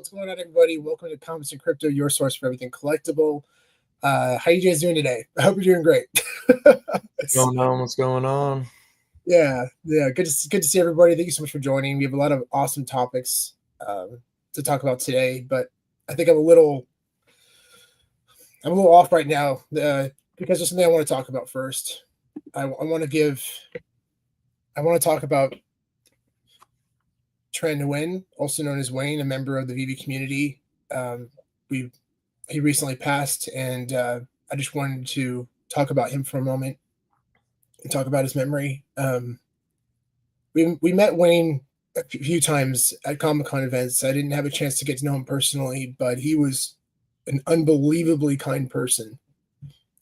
What's going on, everybody? Welcome to Comics and Crypto, your source for everything collectible. How you guys doing today? I hope you're doing great. What's going on? Yeah. Good to see everybody. Thank you so much for joining. We have a lot of awesome topics to talk about today, but I think I'm a little off right now because there's something I want to talk about first. I want to talk about Trent Nguyen, also known as Wayne, a member of the VeVe community. He recently passed, and I just wanted to talk about him for a moment and talk about his memory. We met Wayne a few times at Comic-Con events. I didn't have a chance to get to know him personally, but he was an unbelievably kind person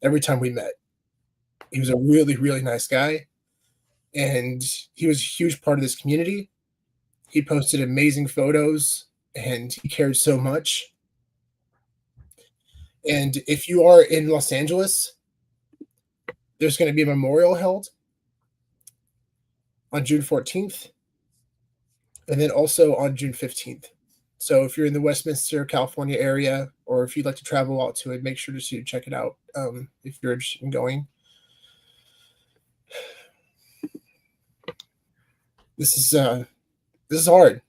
every time we met. He was a really, really nice guy, and he was a huge part of this community. He posted amazing photos, and he cared so much. And if you are in Los Angeles, there's going to be a memorial held on June 14th, and then also on June 15th. So if you're in the Westminster, California area, or if you'd like to travel out to it, make sure to check it out if you're interested in going. This is hard.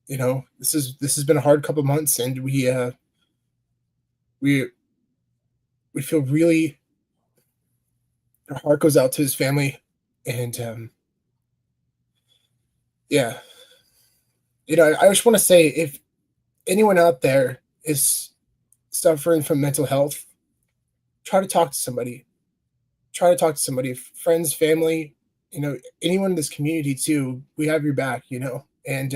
You know, this has been a hard couple months, and we feel really, our heart goes out to his family, and yeah, you know, I just want to say, if anyone out there is suffering from mental health, try to talk to somebody. Friends, family, you know, anyone in this community too. We have your back, you know, and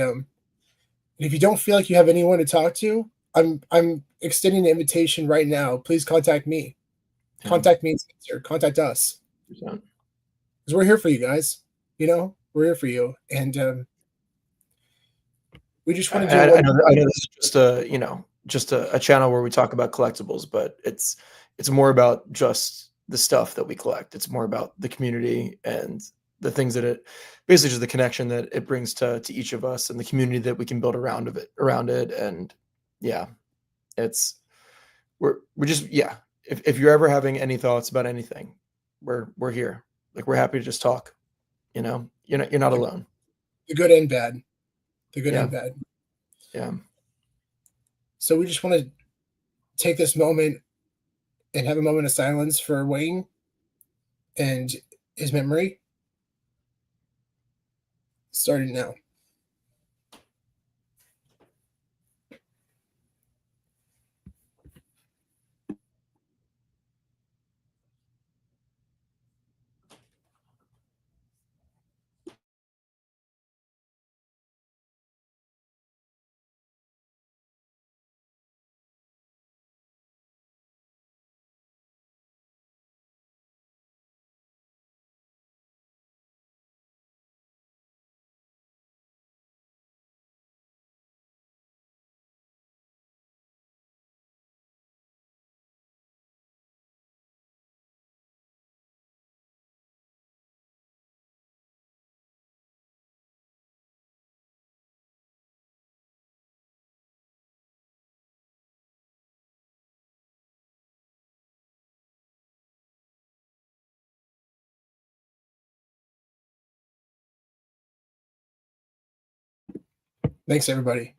if you don't feel like you have anyone to talk to, I'm extending an invitation right now. Please contact me. Yeah. Contact me, or contact us. Because we're here for you guys. You know, we're here for you, and we just want to do. I know this is just a channel where we talk about collectibles, but it's more about just the stuff that we collect. It's more about the community and the things that it basically just the connection that it brings to each of us and the community that we can build around it. And yeah, we're just, yeah. If you're ever having any thoughts about anything, we're here. Like, we're happy to just talk. You know, you're not alone. The good and bad. The good and bad. Yeah. So we just want to take this moment and have a moment of silence for Wayne and his memory. Starting now. Thanks, everybody.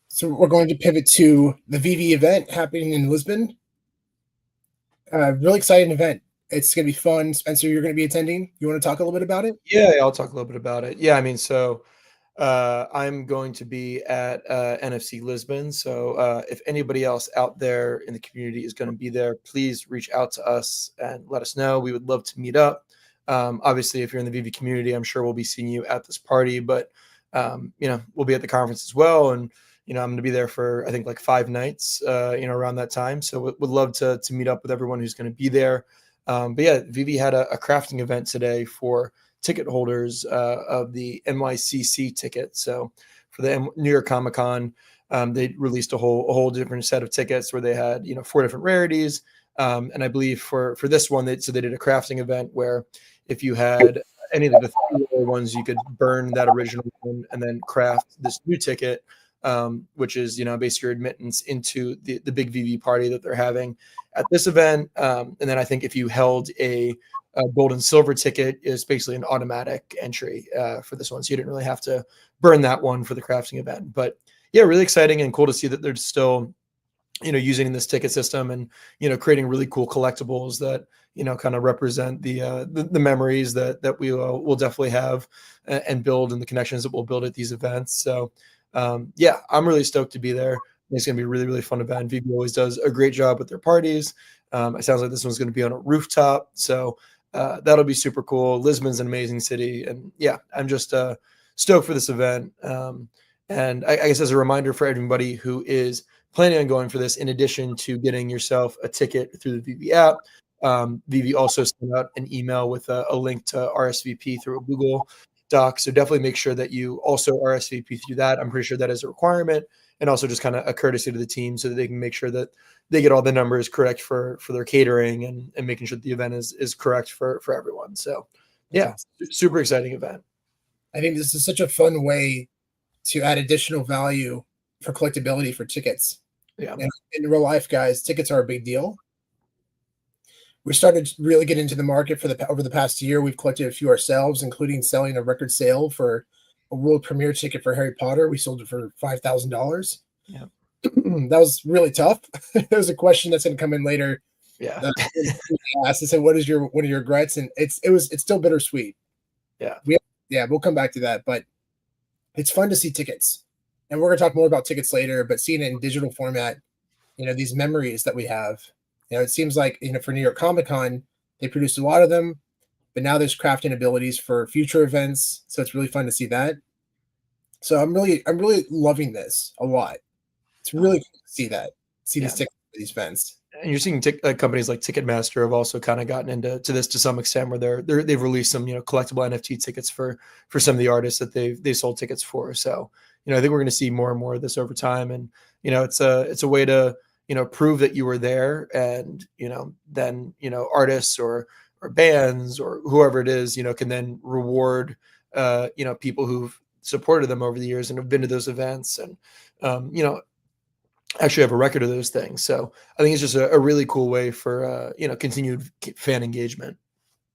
So we're going to pivot to the VeVe event happening in Lisbon. Really exciting event. It's going to be fun. Spencer, you're going to be attending. You want to talk a little bit about it? Yeah, I'll talk a little bit about it. Yeah, I mean, so I'm going to be at NFC Lisbon. So if anybody else out there in the community is going to be there, please reach out to us and let us know. We would love to meet up. Obviously, if you're in the VeVe community, I'm sure we'll be seeing you at this party, but you know, we'll be at the conference as well. And you know, I'm going to be there for, I think, like 5 nights, you know, around that time. So would love to meet up with everyone who's going to be there. But yeah, VeVe had a crafting event today for ticket holders of the NYCC ticket. So for the New York Comic Con, they released a whole different set of tickets where they had, you know, 4 different rarities. And I believe for this one, they did a crafting event where if you had any of the 3 ones, you could burn that original one and then craft this new ticket, which is, basically your admittance into the big VeVe party that they're having at this event. And then I think if you held a gold and silver ticket, is basically an automatic entry for this one. So you didn't really have to burn that one for the crafting event. But yeah, really exciting and cool to see that they're still, using this ticket system and, creating really cool collectibles that, kind of represent the memories that we will definitely have and build, and the connections that we'll build at these events. So yeah, I'm really stoked to be there. It's going to be a really, really fun event. VeVe always does a great job with their parties. It sounds like this one's going to be on a rooftop. So that'll be super cool. Lisbon's an amazing city. And yeah, I'm just stoked for this event. And I guess as a reminder for everybody who is planning on going for this, in addition to getting yourself a ticket through the VeVe app, VeVe also sent out an email with a link to RSVP through a Google Doc. So definitely make sure that you also RSVP through that. I'm pretty sure that is a requirement, and also just kind of a courtesy to the team so that they can make sure that they get all the numbers correct for their catering, and making sure the event is correct for everyone. So yeah, super exciting event. I think this is such a fun way to add additional value for collectability for tickets. Yeah. And in real life, guys, tickets are a big deal. We started to really get into the market over the past year. We've collected a few ourselves, including selling a record sale for a world premiere ticket for Harry Potter. We sold it for $5,000. Yeah. That was really tough. There's a question that's going to come in later. Yeah. I said, what are your regrets? And it's still bittersweet. Yeah. We'll come back to that, but it's fun to see tickets. And we're going to talk more about tickets later, but seeing it in digital format, these memories that we have, it seems like, for New York Comic Con, they produced a lot of them, but now there's crafting abilities for future events. So it's really fun to see that. So I'm really loving this a lot. It's really cool to see these tickets for these events. And you're seeing companies like Ticketmaster have also kind of gotten into this to some extent, where they've released some collectible NFT tickets for some of the artists that they sold tickets for. So I think we're going to see more and more of this over time, and it's a way to prove that you were there, and then artists or bands or whoever it is can then reward people who've supported them over the years and have been to those events, and actually have a record of those things. So I think it's just a really cool way for continued fan engagement.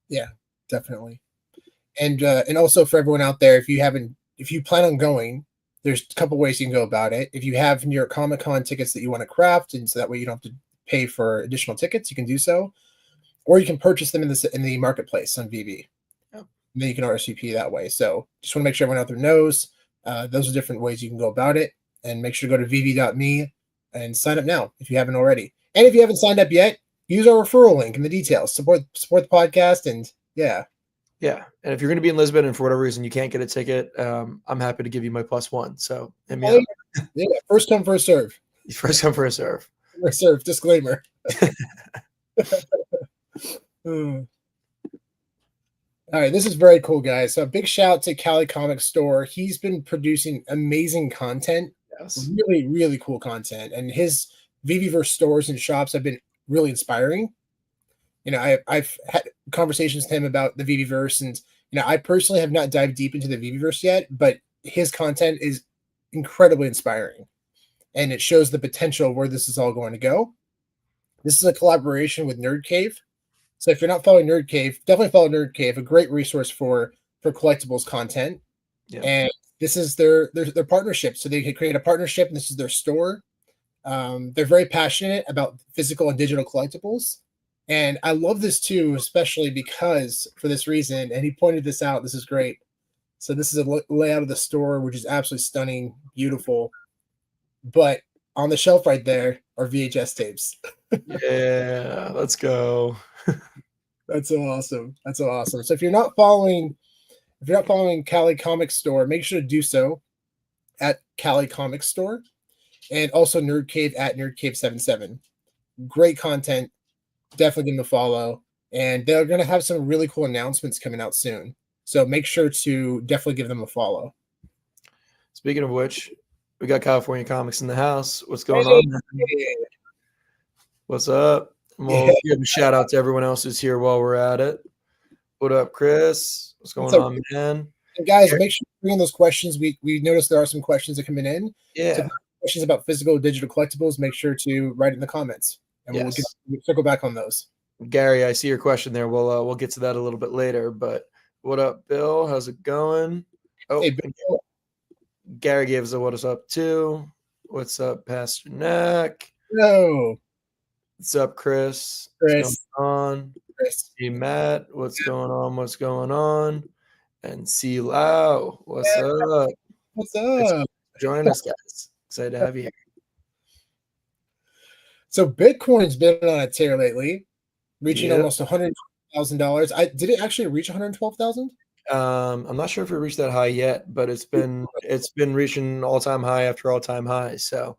Yeah, definitely. And also for everyone out there, if you plan on going, there's a couple ways you can go about it. If you have New York Comic Con tickets that you want to craft, and so that way you don't have to pay for additional tickets, you can do so, or you can purchase them in the marketplace on VeVe. And then you can RSVP that way. So just want to make sure everyone out there knows those are different ways you can go about it. And make sure to go to vv.me and sign up now if you haven't already. And if you haven't signed up yet, use our referral link in the details. Support the podcast, and yeah. Yeah. And if you're going to be in Lisbon and for whatever reason you can't get a ticket, I'm happy to give you my +1. So yeah, first come, first serve. First come, first serve. First serve, disclaimer. All right, this is very cool, guys. So a big shout out to Cali Comic Store. He's been producing amazing content. Yes. Really, really cool content. And his VeVeverse stores and shops have been really inspiring. I've had conversations with him about the VeVeverse, and I personally have not dived deep into the VeVeverse yet, but his content is incredibly inspiring, and it shows the potential of where this is all going to go. This is a collaboration with Nerd Cave. So if you're not following Nerd Cave, definitely follow Nerd Cave, a great resource for collectibles content. Yeah. And this is their partnership. So they can create a partnership, and this is their store. They're very passionate about physical and digital collectibles. And I love this too, especially because for this reason, and he pointed this out, this is great. So this is a layout of the store, which is absolutely stunning, beautiful. But on the shelf right there are VHS tapes. Yeah, let's go. That's so awesome. That's so awesome. So if you're not following Cali Comic Store, make sure to do so at Cali Comic Store, and also Nerd Cave at NerdCave77. Great content. Definitely give them a follow, and they're going to have some really cool announcements coming out soon. So make sure to definitely give them a follow. Speaking of which, we got California Comics in the house. What's going on? What's up? We'll give a shout out to everyone else who's here while we're at it. What up, Chris? What's going So, on, man? and guys, Gar- make sure you bring in those questions. We noticed there are some questions that coming in. So, if you Yeah. have questions about physical digital collectibles, make sure to write it in the comments, and Yes. we'll circle back on those. Gary, I see your question there. We'll get to that a little bit later. But what up, Bill? How's it going? Hey, Oh, Bill, Gary gave us a what is up too. What's up, Pastor Neck? no, What's up, Chris? What's going Chris, on? Chris, Hey, Matt. What's going on? What's going on? And C Lau. What's yeah, up? what's Thanks up? for joining us, guys. Excited to have you here. So, Bitcoin's been on a tear lately, reaching Yep. almost $112,000. I did it actually reach 112,000? I'm not sure if we reached that high yet, but it's been reaching all-time high after all-time high. So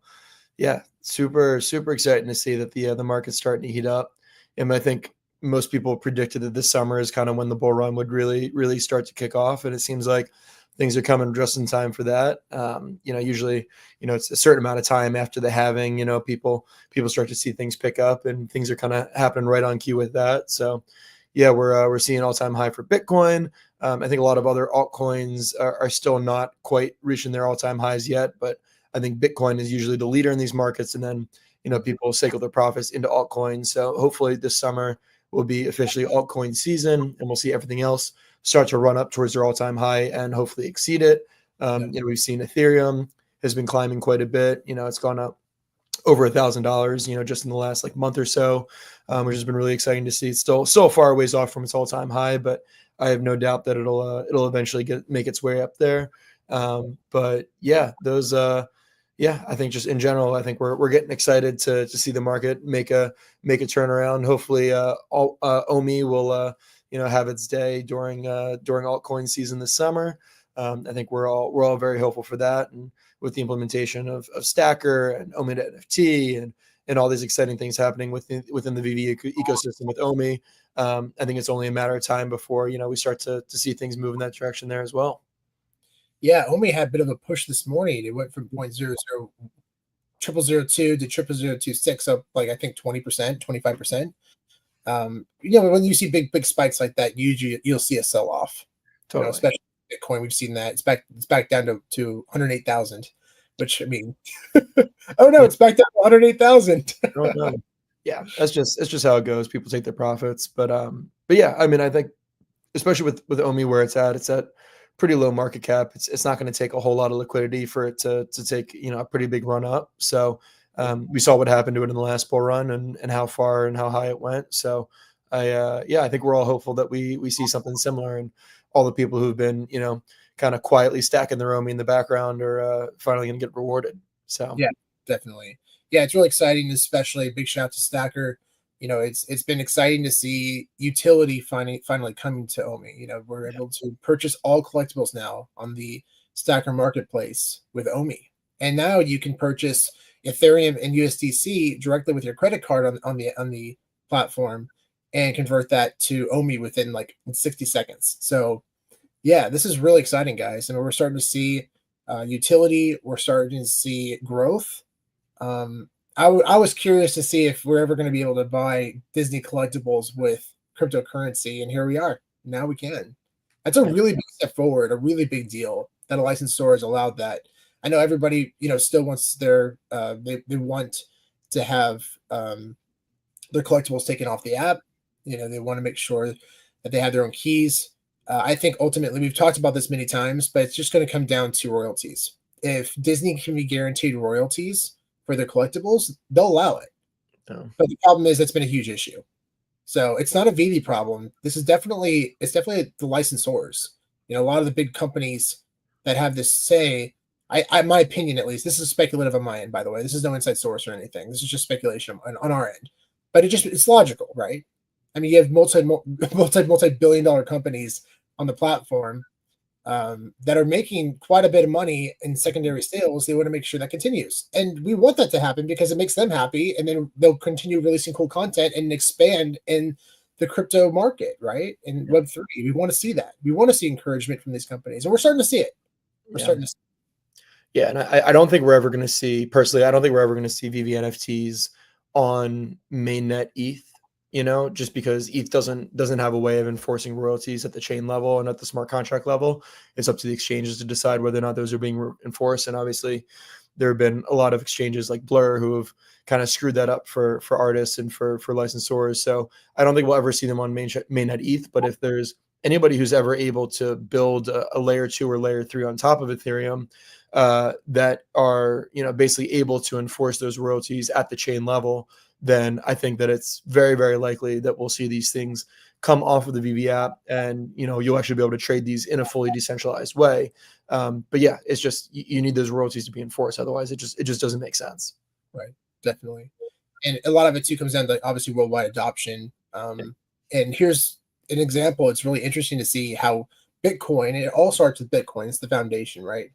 yeah, super exciting to see that the market's starting to heat up. And I think most people predicted that this summer is kind of when the bull run would really start to kick off, and it seems like things are coming just in time for that. Usually, it's a certain amount of time after the halving. People start to see things pick up, and things are kind of happening right on cue with that. So yeah, we're seeing all-time high for Bitcoin. I think a lot of other altcoins are still not quite reaching their all-time highs yet, but I think Bitcoin is usually the leader in these markets, and then people cycle their profits into altcoins. So hopefully this summer will be officially altcoin season, and we'll see everything else start to run up towards their all-time high and hopefully exceed it. We've seen Ethereum has been climbing quite a bit. It's gone up over $1,000, just in the last month or so, which has been really exciting to see. It's still far ways off from its all-time high, but I have no doubt that it'll eventually make its way up there. But yeah, those I think just in general, I think we're getting excited to see the market make a turnaround. Hopefully, OMI will have its day during altcoin season this summer. I think we're all very hopeful for that, and with the implementation of Stacker and OMI to NFT and all these exciting things happening within the VeVe ecosystem with OMI. I think it's only a matter of time before we start to see things move in that direction there as well. Yeah, Omi had a bit of a push this morning. It went from 0.000002 to 0.0026, up I think 20%, 25%. When you see big spikes like that, usually you'll see a sell off. Totally. Especially Bitcoin, we've seen that. It's back down to 108,000, which I mean, oh no, it's back down to 108,000. Yeah, it's just how it goes. People take their profits, but yeah, I mean, I think especially with OMI where it's at pretty low market cap. It's not going to take a whole lot of liquidity for it to take a pretty big run up. So we saw what happened to it in the last bull run and how far and how high it went. So I think we're all hopeful that we see something similar, and all the people who've been kind of quietly stacking their OMI in the background are finally going to get rewarded. So Yeah, definitely. Yeah, it's really exciting, especially big shout out to Stacker. It's been exciting to see utility finally coming to OMI. We're able to purchase all collectibles now on the Stacker marketplace with OMI. And now you can purchase Ethereum and USDC directly with your credit card on the platform and convert that to OMI within 60 seconds. So yeah, this is really exciting, guys. And we're starting to see utility. We're starting to see growth. I was curious to see if we're ever going to be able to buy Disney collectibles with cryptocurrency, and here we are. Now we can. That's a really big step forward, a really big deal that a licensed store has allowed that. I know everybody, still wants their they want to have their collectibles taken off the app. They want to make sure that they have their own keys. I think ultimately, we've talked about this many times, but it's just going to come down to royalties. If Disney can be guaranteed royalties for their collectibles, they'll allow it. Oh. But the problem is that's been a huge issue. So it's not a VeVe problem. This is definitely the licensors. A lot of the big companies that have this say, my opinion at least, this is speculative on my end, by the way. This is no inside source or anything. This is just speculation on our end. But it's logical, right? I mean, you have multi-billion dollar companies on the platform that are making quite a bit of money in secondary sales. They want to make sure that continues, and we want that to happen because it makes them happy, and then they'll continue releasing cool content and expand in the crypto market, right? In Web3, we want to see that. We want to see encouragement from these companies, and we're starting to see it. We're starting to see it. Yeah, and I don't think we're ever going to see, personally, I don't think we're ever going to see VeVe NFTs on mainnet ETH. you know, just because ETH doesn't have a way of enforcing royalties at the chain level and at the smart contract level. It's up to the exchanges to decide whether or not those are being enforced. And obviously, there have been a lot of exchanges like Blur who have kind of screwed that up for artists and for licensors. So I don't think we'll ever see them on mainnet ETH. But if there's anybody who's ever able to build a layer 2 or layer 3 on top of Ethereum that are, you know, basically able to enforce those royalties at the chain level, then I think that it's very, very likely that we'll see these things come off of the VeVe app, and you know, you'll actually be able to trade these in a fully decentralized way. But yeah, it's just you need those royalties to be enforced. Otherwise, it just doesn't make sense. Right. Definitely. And a lot of it too comes down to obviously worldwide adoption. And here's an example. It's really interesting to see how Bitcoin, it all starts with Bitcoin. It's the foundation, right?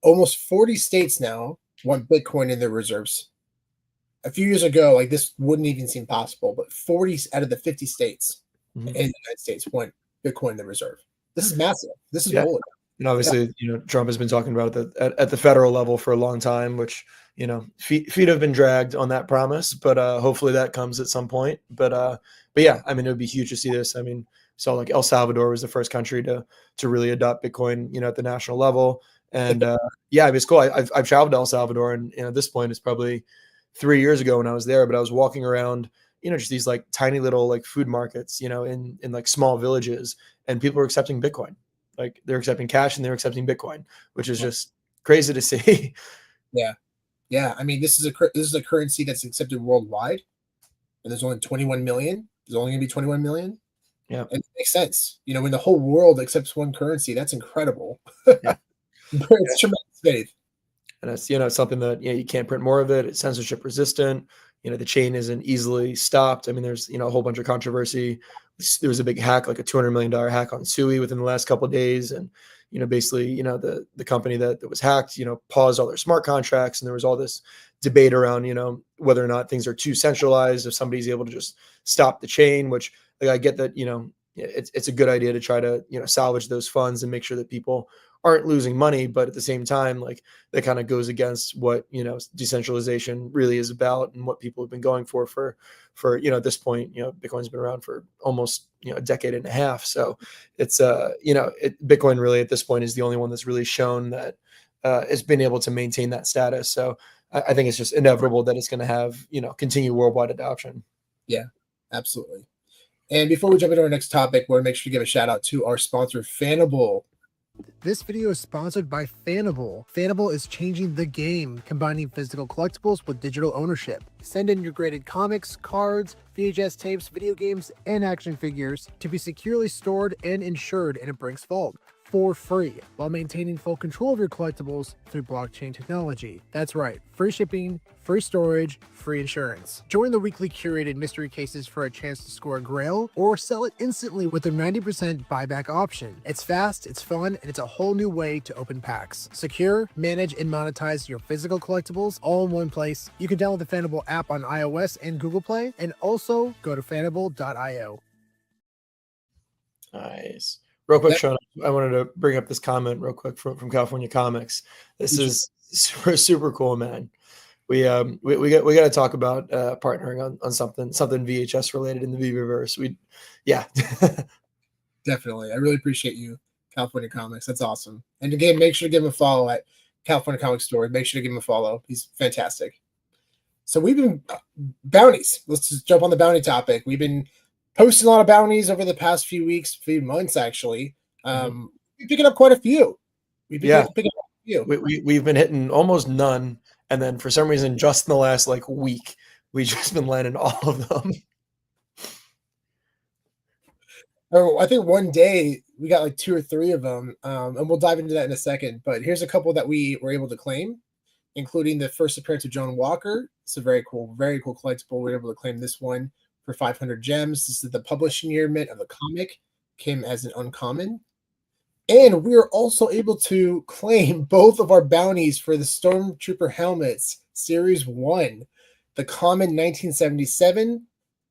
Almost 40 states now want Bitcoin in their reserves. A few years ago, like this wouldn't even seem possible, but 40 out of the 50 states in the United States want Bitcoin in the reserve. This is massive. This is bold. And obviously, you know, Trump has been talking about it at the federal level for a long time, which, you know, feet have been dragged on that promise, but hopefully that comes at some point. But yeah, I mean, it would be huge to see this. I mean, saw like El Salvador was the first country to really adopt Bitcoin, you know, at the national level. And yeah, I mean, it's cool. I've traveled to El Salvador, and you know, at this point, it's probably 3 years ago when I was there, but I was walking around, you know, just these like tiny little like food markets, you know, in like small villages, and people were accepting Bitcoin. Like they're accepting cash and they're accepting Bitcoin, which is just crazy to see. Yeah. I mean, this is a currency that's accepted worldwide, and there's only 21 million. There's only going to be 21 million. Yeah, and it makes sense. You know, when the whole world accepts one currency, that's incredible. Yeah. It's tremendous faith. And it's, you know, something that, you know, you can't print more of it. It's censorship resistant. You know, the chain isn't easily stopped. I mean, there's, you know, a whole bunch of controversy. There was a big hack, like a $200 million hack on Sui within the last couple of days. And, you know, basically, you know, the company that was hacked, you know, paused all their smart contracts. And there was all this debate around, you know, whether or not things are too centralized, if somebody's able to just stop the chain, which like, I get that, you know, it's a good idea to try to, you know, salvage those funds and make sure that people aren't losing money. But at the same time, like that kind of goes against what, you know, decentralization really is about and what people have been going for, you know, at this point, you know, Bitcoin's been around for almost, you know, a decade and a half. So it's, you know, Bitcoin really at this point is the only one that's really shown that has been able to maintain that status. So I think it's just inevitable that it's going to have, you know, continued worldwide adoption. Yeah, absolutely. And before we jump into our next topic, we want to make sure to give a shout out to our sponsor, Fannable. This video is sponsored by Fannable. Fannable is changing the game, combining physical collectibles with digital ownership. Send in your graded comics, cards, VHS tapes, video games, and action figures to be securely stored and insured in a Brinks vault for free, while maintaining full control of your collectibles through blockchain technology. That's right, free shipping, free storage, free insurance. Join the weekly curated mystery cases for a chance to score a grail, or sell it instantly with their 90% buyback option. It's fast, it's fun, and it's a whole new way to open packs. Secure, manage, and monetize your physical collectibles all in one place. You can download the Fannable app on iOS and Google Play, and also go to fannable.io. Nice. Real quick, Sean, I wanted to bring up this comment real quick from California Comics. This is super cool, man. We got to talk about partnering on something VHS related in the VeVeverse. Definitely. I really appreciate you, California Comics. That's awesome. And again, make sure to give him a follow at California Comics Store. Make sure to give him a follow. He's fantastic. So we've been bounties. Let's just jump on the bounty topic. We've been posting a lot of bounties over the past few months, actually. We're picking up quite a few. We've been hitting almost none. And then for some reason, just in the last like week, we've just been landing all of them. Oh, I think one day we got like 2 or 3 of them. And we'll dive into that in a second. But here's a couple that we were able to claim, including the first appearance of John Walker. It's a very cool collectible. We were able to claim this one for 500 gems. This is the publishing year mint of the comic. Came as an uncommon. And we are also able to claim both of our bounties for the Stormtrooper helmets, Series 1, the common 1977,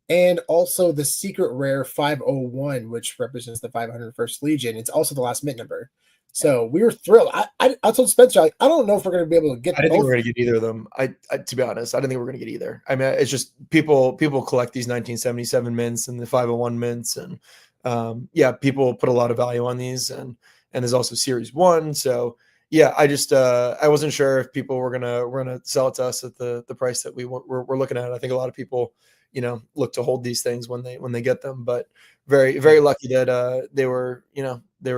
and also the secret rare 501, which represents the 501st Legion. It's also the last mint number. So we were thrilled. I told Spencer, like, I don't know if we're going to be able to get I didn't think both. we were going to get either of them. I to be honest, I didn't think we were going to get either. I mean, it's just people collect these 1977 mints and the 501 mints, and yeah, people put a lot of value on these, and there's also Series 1. So yeah, I just I wasn't sure if people were gonna sell it to us at the price that we're looking at. I think a lot of people, you know, look to hold these things when they get them, but very lucky that they were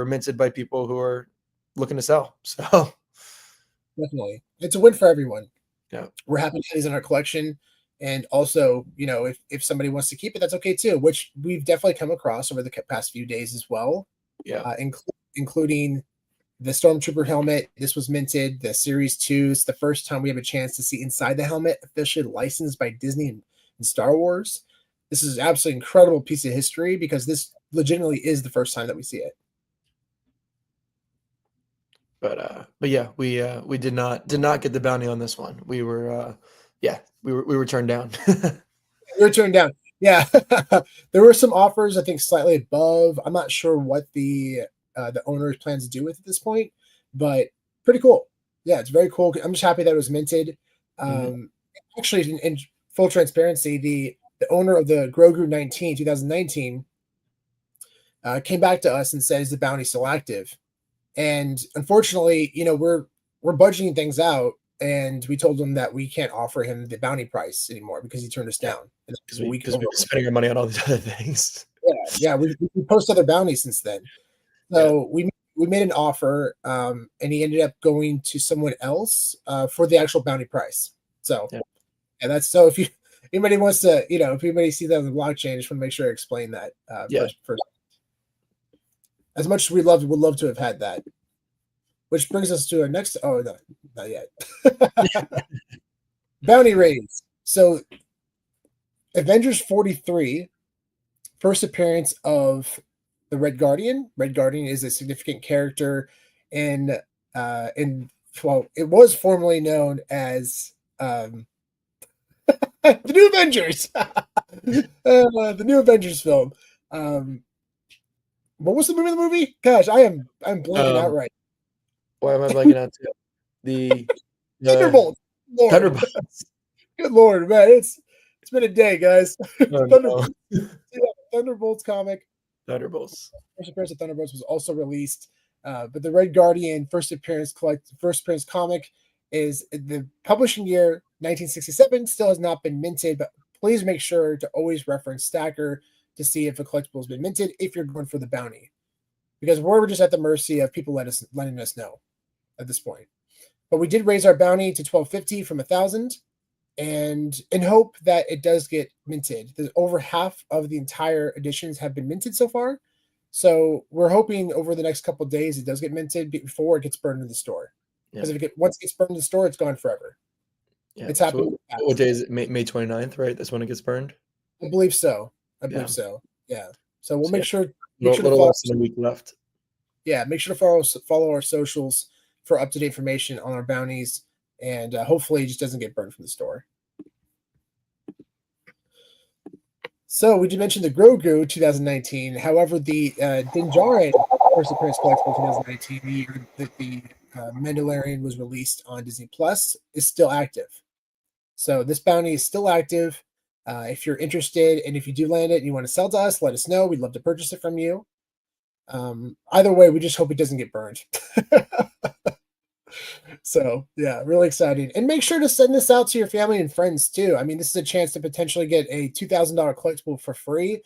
minted by people who are looking to sell. So Definitely, it's a win for everyone. yeah, We're happy to have these in our collection, and also, you know, if somebody wants to keep it, that's okay too. Which we've definitely come across over the past few days as well. yeah. Including the Stormtrooper helmet. This was minted. The Series 2 is the first time we have a chance to see inside the helmet, officially licensed by Disney and Star Wars. This is an absolutely incredible piece of history because this legitimately is the first time that we see it. But yeah, we did not get the bounty on this one. We were we were turned down. We were turned down. Yeah, there were some offers, I think, slightly above. I'm not sure what the owner's plans to do with at this point, but pretty cool. Yeah, it's very cool. I'm just happy that it was minted. Actually, in full transparency, the owner of the Grogu 2019 came back to us and said, "Is the bounty still active?" And unfortunately, you know, we're budgeting things out, and we told him that we can't offer him the bounty price anymore because he turned us down. Because we've been spending our money on all these other things. Yeah, we posted other bounties since then. So we made an offer, and he ended up going to someone else for the actual bounty price. So, and that's so if anybody wants to, you know, if anybody sees that on the blockchain, I just want to make sure I explain that first. As much as would love to have had that. Which brings us to our next. Oh no, not yet. Bounty raids. So, Avengers 43, first appearance of the Red Guardian. Red Guardian is a significant character in well, it was formerly known as the New Avengers. The New Avengers film. What was the name of the movie? Gosh, I'm blanking out right. Why am I blanking out too? The Thunderbolts. Lord. Thunderbolts. Good Lord, man. It's been a day, guys. Oh, no. Thunderbolts comic. Thunderbolts. First appearance of Thunderbolts was also released. But the Red Guardian first appearance comic is the publishing year 1967. Still has not been minted, but please make sure to always reference Stacker to see if a collectible has been minted if you're going for the bounty, because we're just at the mercy of people letting us know at this point. But we did raise our bounty to $12.50 from $1,000, and in hope that it does get minted. Over half of the entire editions have been minted so far, so we're hoping over the next couple of days it does get minted before it gets burned in the store. Because if once it gets burned in the store, it's gone forever. Yeah, it's happening. So what day is it? May 29th, right? That's when it gets burned. I believe so. So. Yeah. So we'll make sure. A little less than a week left. Yeah, make sure to follow our socials for up-to-date information on our bounties, and hopefully it just doesn't get burned from the store. So we did mention the Grogu 2019. However, the Din Djarin first appearance collectible 2019, the year that the Mandalorian was released on Disney Plus, is still active. So this bounty is still active. If you're interested, and if you do land it and you want to sell to us, let us know. We'd love to purchase it from you. Either way, we just hope it doesn't get burned. So yeah, really exciting. And make sure to send this out to your family and friends too. I mean, this is a chance to potentially get a $2,000 collectible for free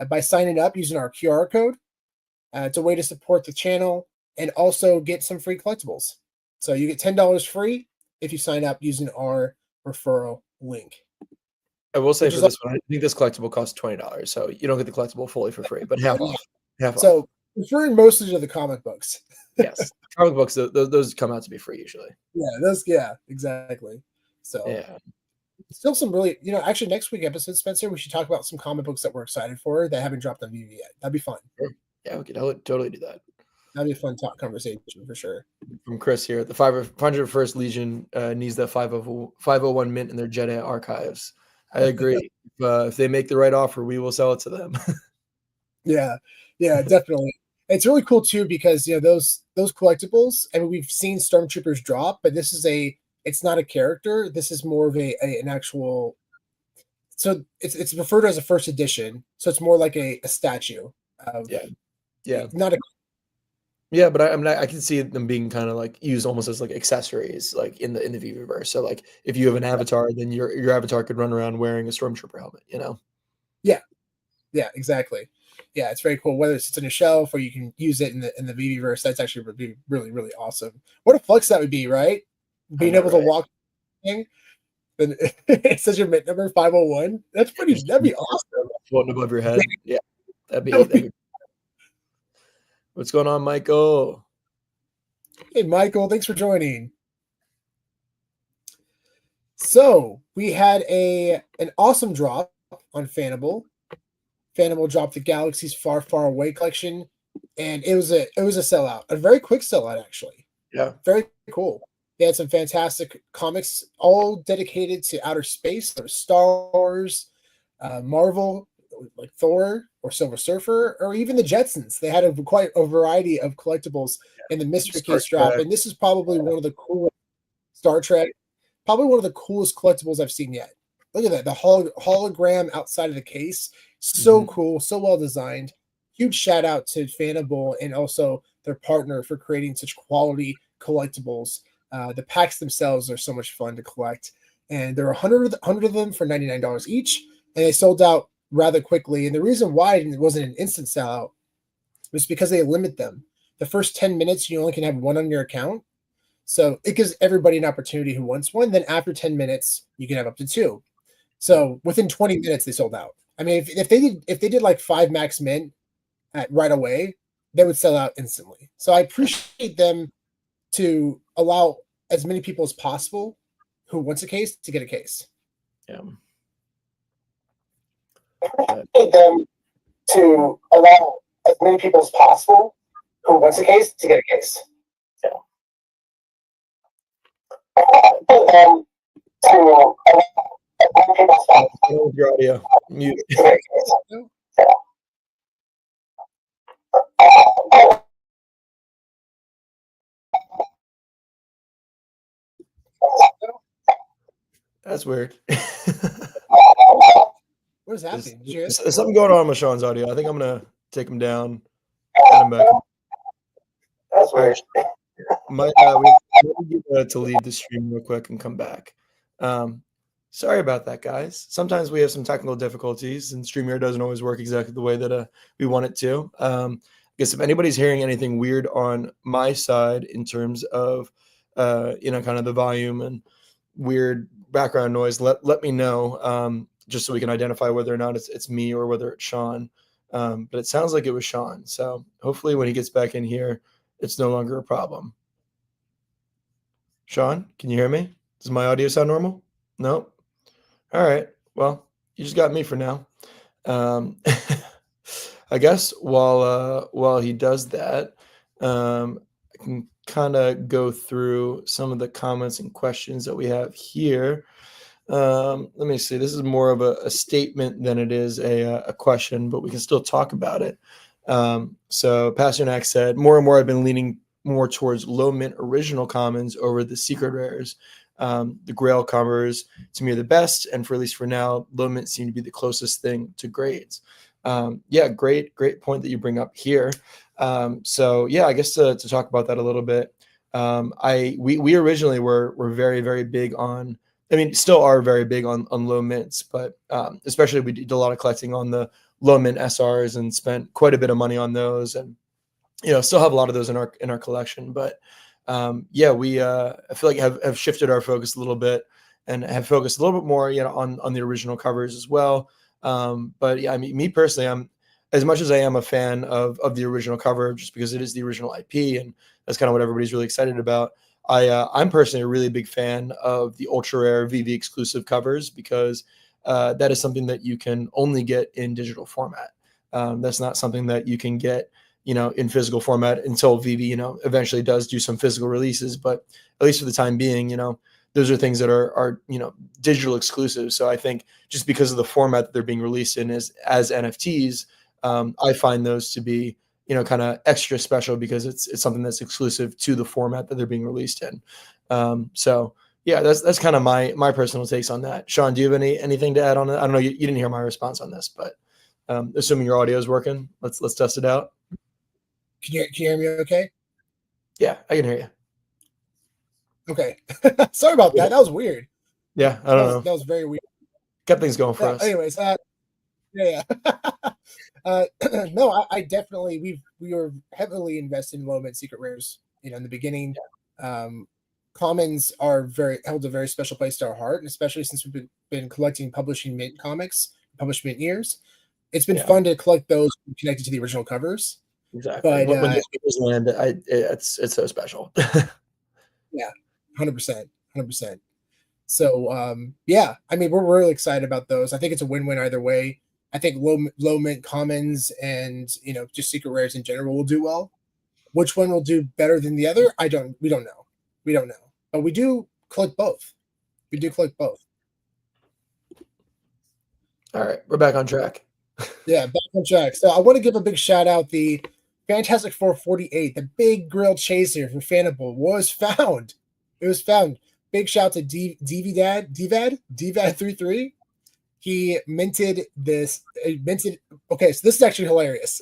by signing up using our QR code. It's a way to support the channel and also get some free collectibles. So you get $10 free if you sign up using our referral link. I will say for this one, I think this collectible costs $20, so you don't get the collectible fully for free, but half off. So referring mostly to the comic books. Yes, comic books, those come out to be free usually. Yeah, exactly. So yeah, still some really, actually next week episode, Spencer, we should talk about some comic books that we're excited for that haven't dropped on VeVe yet. That'd be fun. Sure. Yeah, we could totally do that. That'd be a fun conversation for sure. From Chris here, the 501st Legion needs that 501 mint in their Jedi archives. I agree. If they make the right offer, we will sell it to them. Yeah, definitely. It's really cool too because those collectibles. I mean, we've seen stormtroopers drop, but this is it's not a character. This is more of an actual. So it's referred to as a first edition. So it's more like a statue of Yeah. not a. Yeah, but I mean, I can see them being kind of like used almost as like accessories, like in the VeVe. So like if you have an avatar, then your avatar could run around wearing a stormtrooper helmet. Yeah, exactly. Yeah, it's very cool. Whether it's in a shelf or you can use it in the VeVe, that's actually would be really, really awesome. What a flex that would be, right? Being able to walk thing. Then it says your mint number 501. That'd be awesome. Floating above your head. Yeah. That'd be What's going on, Michael? Hey Michael, thanks for joining. So we had an awesome drop on Fannable. Fannable dropped the Galaxy's Far, Far Away collection, and it was a sellout, a very quick sellout actually. Yeah, very cool. They had some fantastic comics, all dedicated to outer space. There was Star Wars, Marvel, like Thor or Silver Surfer, or even the Jetsons. They had quite a variety of collectibles in the mystery case drop, and this is probably one of the coolest Star Trek, probably one of the coolest collectibles I've seen yet. Look at that, the hologram outside of the case. So cool, so well designed. Huge shout out to Fannable and also their partner for creating such quality collectibles. The packs themselves are so much fun to collect, and there are 100 of them for $99 each, and they sold out rather quickly. And the reason why it wasn't an instant sellout was because they limit them. The first 10 minutes, you only can have one on your account. So it gives everybody an opportunity who wants one. Then after 10 minutes, you can have up to two. So within 20 minutes, they sold out. I mean, if they did like 5 max mint right away, they would sell out instantly. So I appreciate them to allow as many people as possible who wants a case to get a case. Yeah. Them to allow as many people as possible who wants a case to get a case. Yeah. Them to allow as many people as possible. Your audio. Mute. That's weird. What is happening? There's something going on with Sean's audio. I think I'm gonna take him down. Add him back. That's weird. We need to leave the stream real quick and come back. Sorry about that, guys. Sometimes we have some technical difficulties, and StreamYard doesn't always work exactly the way that we want it to. I guess if anybody's hearing anything weird on my side in terms of kind of the volume and weird background noise, let me know, just so we can identify whether or not it's me or whether it's Sean. But it sounds like it was Sean. So hopefully when he gets back in here, it's no longer a problem. Sean, can you hear me? Does my audio sound normal? No? All right. Well, you just got me for now. I guess while he does that, I can kind of go through some of the comments and questions that we have here. Let me see. This is more of a statement than it is a question, but we can still talk about it. So Pasternak said, more and more I've been leaning more towards low mint original commons over the secret rares. The grail covers to me are the best, and for at least for now, low mint seem to be the closest thing to grades. Yeah, great point that you bring up here. So yeah, I guess to talk about that a little bit. We originally were very, very big on, I mean, still are very big on low mints, but especially we did a lot of collecting on the low mint SRs and spent quite a bit of money on those, and still have a lot of those in our collection. But yeah, we I feel like have shifted our focus a little bit and have focused a little bit more on the original covers as well. But yeah, I mean, me personally, I'm, as much as I am a fan of the original cover, just because it is the original IP and that's kind of what everybody's really excited about. I'm personally a really big fan of the ultra rare VeVe exclusive covers, because that is something that you can only get in digital format. That's not something that you can get, in physical format until VeVe, eventually does do some physical releases. But at least for the time being, those are things that are digital exclusive. So I think just because of the format that they're being released in as NFTs, I find those to be, kind of extra special because it's something that's exclusive to the format that they're being released in. So yeah, that's kind of my personal takes on that. Sean, do you have anything to add on it? I don't know. You didn't hear my response on this, but assuming your audio is working, let's test it out. Can you hear me okay? Yeah, I can hear you. Okay. Sorry about that. That was weird. Yeah, I don't know. That was very weird. Kept things going for us. Anyways, yeah. No, I definitely we were heavily invested in low mint secret rares. In the beginning, commons are held a very special place to our heart, and especially since we've been collecting publishing mint comics, published mint years. It's been fun to collect those connected to the original covers. Exactly. But when the speakers land, it's so special. Yeah, 100%, 100%. So yeah, I mean, we're really excited about those. I think it's a win-win either way. I think low mint commons and just secret rares in general will do well. Which one will do better than the other? We don't know. But we do collect both. We do collect both. All right, we're back on track. Yeah, back on track. So I want to give a big shout out. The Fantastic 448, the big grill chaser for Fannable was found. It was found. Big shout to DVAD33. He minted this. Okay, so this is actually hilarious.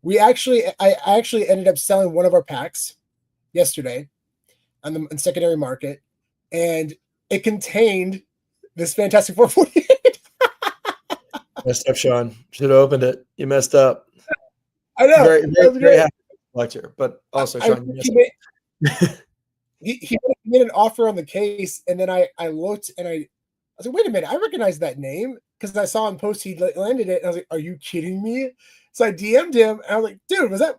I actually ended up selling one of our packs yesterday on the secondary market, and it contained this Fantastic 448. Messed up, Sean. Should have opened it. You messed up. I know. Very happy collector, but also Sean. He made an offer on the case, and then I looked and I was like, wait a minute, I recognize that name because I saw him post he landed it, and I was like, are you kidding me? So I DM'd him, and I was like, dude, was that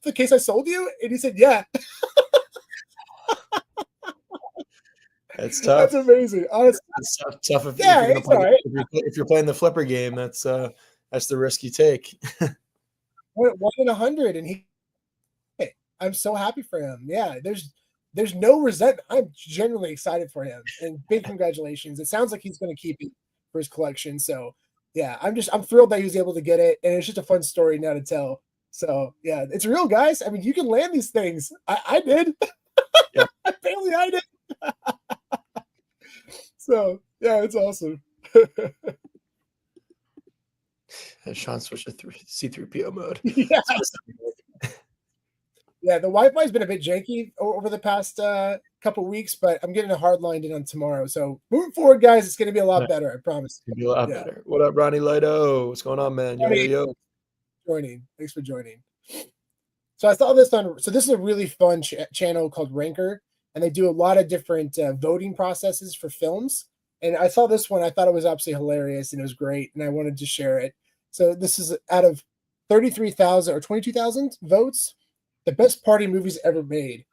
the case I sold you? And he said, yeah. That's tough. That's amazing. Honestly, it's tough if you're playing the flipper game. That's the risk you take. 1 in 100, and I'm so happy for him. Yeah, there's no resentment. I'm genuinely excited for him, and big congratulations. It sounds like he's going to keep it for his collection. So yeah, I'm thrilled that he was able to get it, and it's just a fun story now to tell. So yeah, it's real, guys. I mean, you can land these things. I did. Yeah. Apparently, I did. So yeah, it's awesome. Sean switched to C3PO mode. Yeah. Yeah, the Wi-Fi's been a bit janky over the past couple weeks, but I'm getting a hard line in on tomorrow. So moving forward, guys, it's going to be a lot better. I promise. It's going to be a lot better. What up, Ronnie Leo? What's going on, man? Yo. Joining. Thanks for joining. So I saw this on. So this is a really fun channel called Ranker, and they do a lot of different voting processes for films. And I saw this one. I thought it was absolutely hilarious, and it was great, and I wanted to share it. So this is out of 33,000 or 22,000 votes, the best party movies ever made,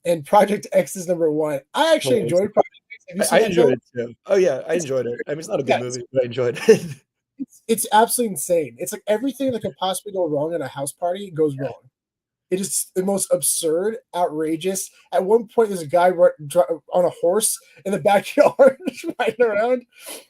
and Project X is number 1. I actually enjoyed Project X. I enjoyed it too. Oh yeah, I enjoyed it. I mean, it's not a good movie, but I enjoyed it. It's absolutely insane. It's like everything that could possibly go wrong at a house party goes wrong. It is the most absurd, outrageous. At one point, there's a guy on a horse in the backyard riding around.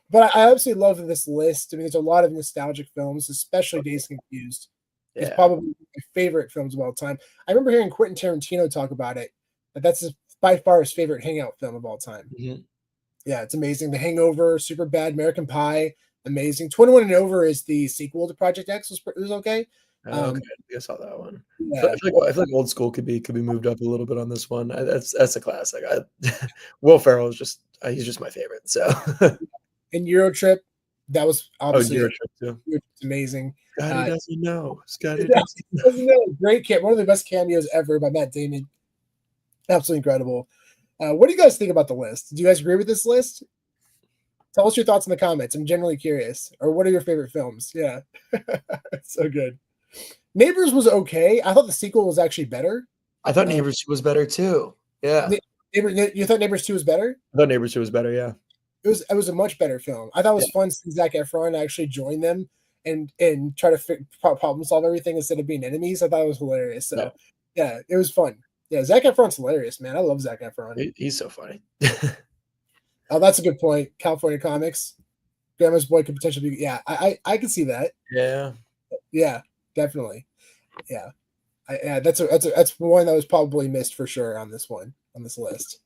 But I absolutely love this list. I mean, there's a lot of nostalgic films, especially Dazed and Confused. Yeah. It's probably my favorite films of all time. I remember hearing Quentin Tarantino talk about it. That's by far his favorite hangout film of all time. Mm-hmm. Yeah, it's amazing. The Hangover, Super Bad, American Pie, amazing. 21 and Over is the sequel to Project X. Was okay. Okay, I saw that one. Yeah. I feel like Old School could be moved up a little bit on this one. That's a classic. Will Ferrell is he's just my favorite. So, and Euro Trip, that was obviously Euro Trip too. It's amazing. Scotty doesn't know. Scotty doesn't know. Great one of the best cameos ever by Matt Damon. Absolutely incredible. What do you guys think about the list? Do you guys agree with this list? Tell us your thoughts in the comments. I'm generally curious. Or what are your favorite films? Yeah, so good. Neighbors was okay. I thought the sequel was actually better. I thought Neighbors 2 was better too. Yeah. You thought Neighbors 2 was better? I thought Neighbors 2 was better, yeah. It was a much better film. I thought it was fun seeing Zac Efron actually join them and try to problem solve everything instead of being enemies. I thought it was hilarious. So yeah, it was fun. Yeah, Zac Efron's hilarious, man. I love Zac Efron. He's so funny. Oh, that's a good point. California Comics. Grandma's Boy could potentially be. Yeah, I can see that. Yeah. Yeah. definitely. Yeah. Yeah, that's one that was probably missed for sure on this list.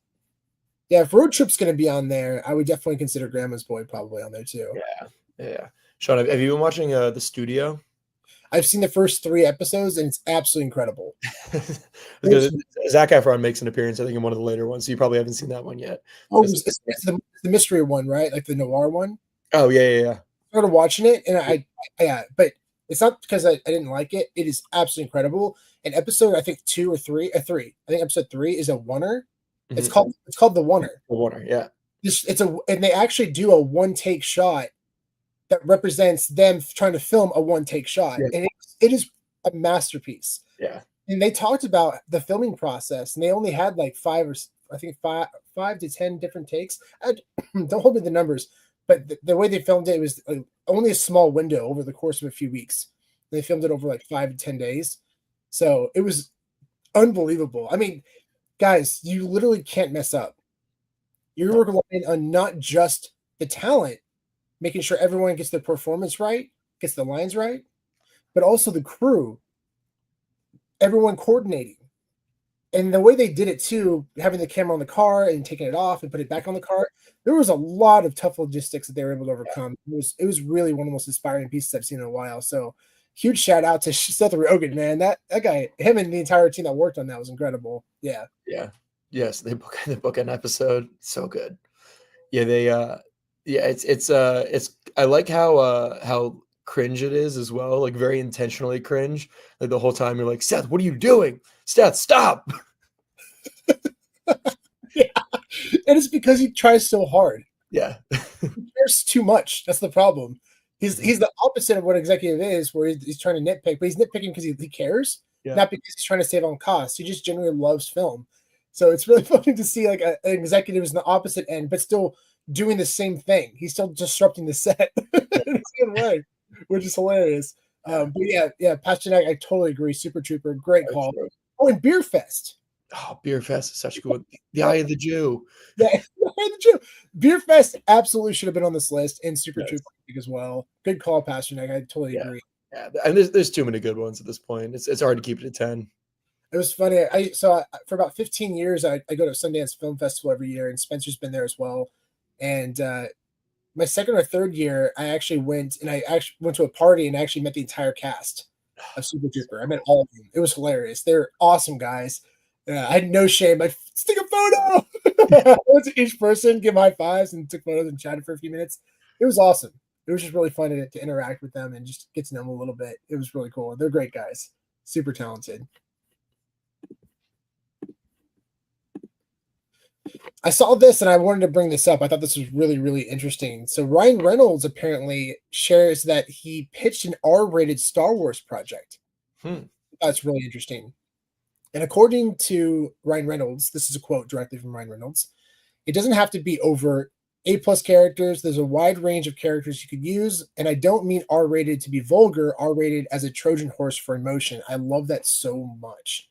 Yeah, if Road Trip's going to be on there, I would definitely consider Grandma's Boy probably on there too. Yeah. Sean, have you been watching The Studio? I've seen the first 3 episodes, and it's absolutely incredible. Zac Efron makes an appearance, I think, in one of the later ones, so you probably haven't seen that one yet. Oh, it's the mystery one, right? Like the noir one? Oh, yeah. I started watching it, and but it's not because I didn't like it. It is absolutely incredible. And episode, I think 2 or 3, 3. I think episode 3 is a oneer. It's called The Oneer. The Oneer, yeah. And they actually do a one-take shot that represents them trying to film a one-take shot. Yeah. And it is a masterpiece. Yeah. And they talked about the filming process, and they only had like 5 to 10 different takes. Don't hold me to the numbers, but the way they filmed it was only a small window over the course of a few weeks. They filmed it over like 5 to 10 days. So it was unbelievable. I mean, guys, you literally can't mess up. You're relying on not just the talent, making sure everyone gets their performance right, gets the lines right, but also the crew, everyone coordinating. And the way they did it too, having the camera on the car and taking it off and put it back on the car, there was a lot of tough logistics that they were able to overcome. It was really one of the most inspiring pieces I've seen in a while. So huge shout out to Seth Rogen, man. That guy, him and the entire team that worked on that was incredible. Yeah. Yeah. Yes, they book an episode. So good. Yeah, it's I like how cringe it is as well, like very intentionally cringe. Like the whole time you're like, Seth, what are you doing? Seth, stop. Yeah. And it's because he tries so hard. Yeah. He cares too much. That's the problem. He's the opposite of what executive is, where he's trying to nitpick, but he's nitpicking because he cares, not because he's trying to save on costs. He just genuinely loves film. So it's really funny to see like an executive is in the opposite end, but still doing the same thing. He's still disrupting the set in the same way, which is hilarious. But yeah, Pasternak, I totally agree. Super Trooper, great call. Oh, and Beer Fest. Oh, Beer Fest is such a good one. The Eye of the Jew. Yeah, the Eye of the Jew. Beer Fest absolutely should have been on this list, and Super Trooper as well. Good call, Pasternak. I totally agree. Yeah, and there's too many good ones at this point. It's hard to keep it at 10. It was funny. For about 15 years, I go to Sundance Film Festival every year, and Spencer's been there as well. And my second or third year, I actually went to a party and actually met the entire cast of Super Trooper. I met all of them. It was hilarious. They're awesome guys. I had no shame. I take a photo. I went to each person, give them high fives, and took photos and chatted for a few minutes. It was awesome. It was just really fun to interact with them and just get to know them a little bit. It was really cool. They're great guys. Super talented. I saw this and I wanted to bring this up. I thought this was really, really interesting. So Ryan Reynolds apparently shares that he pitched an R-rated Star Wars project. That's really interesting. And according to Ryan Reynolds, this is a quote directly from Ryan Reynolds, it doesn't have to be overt. A+ characters, there's a wide range of characters you could use, and I don't mean R-rated to be vulgar, R-rated as a Trojan horse for emotion. I love that so much.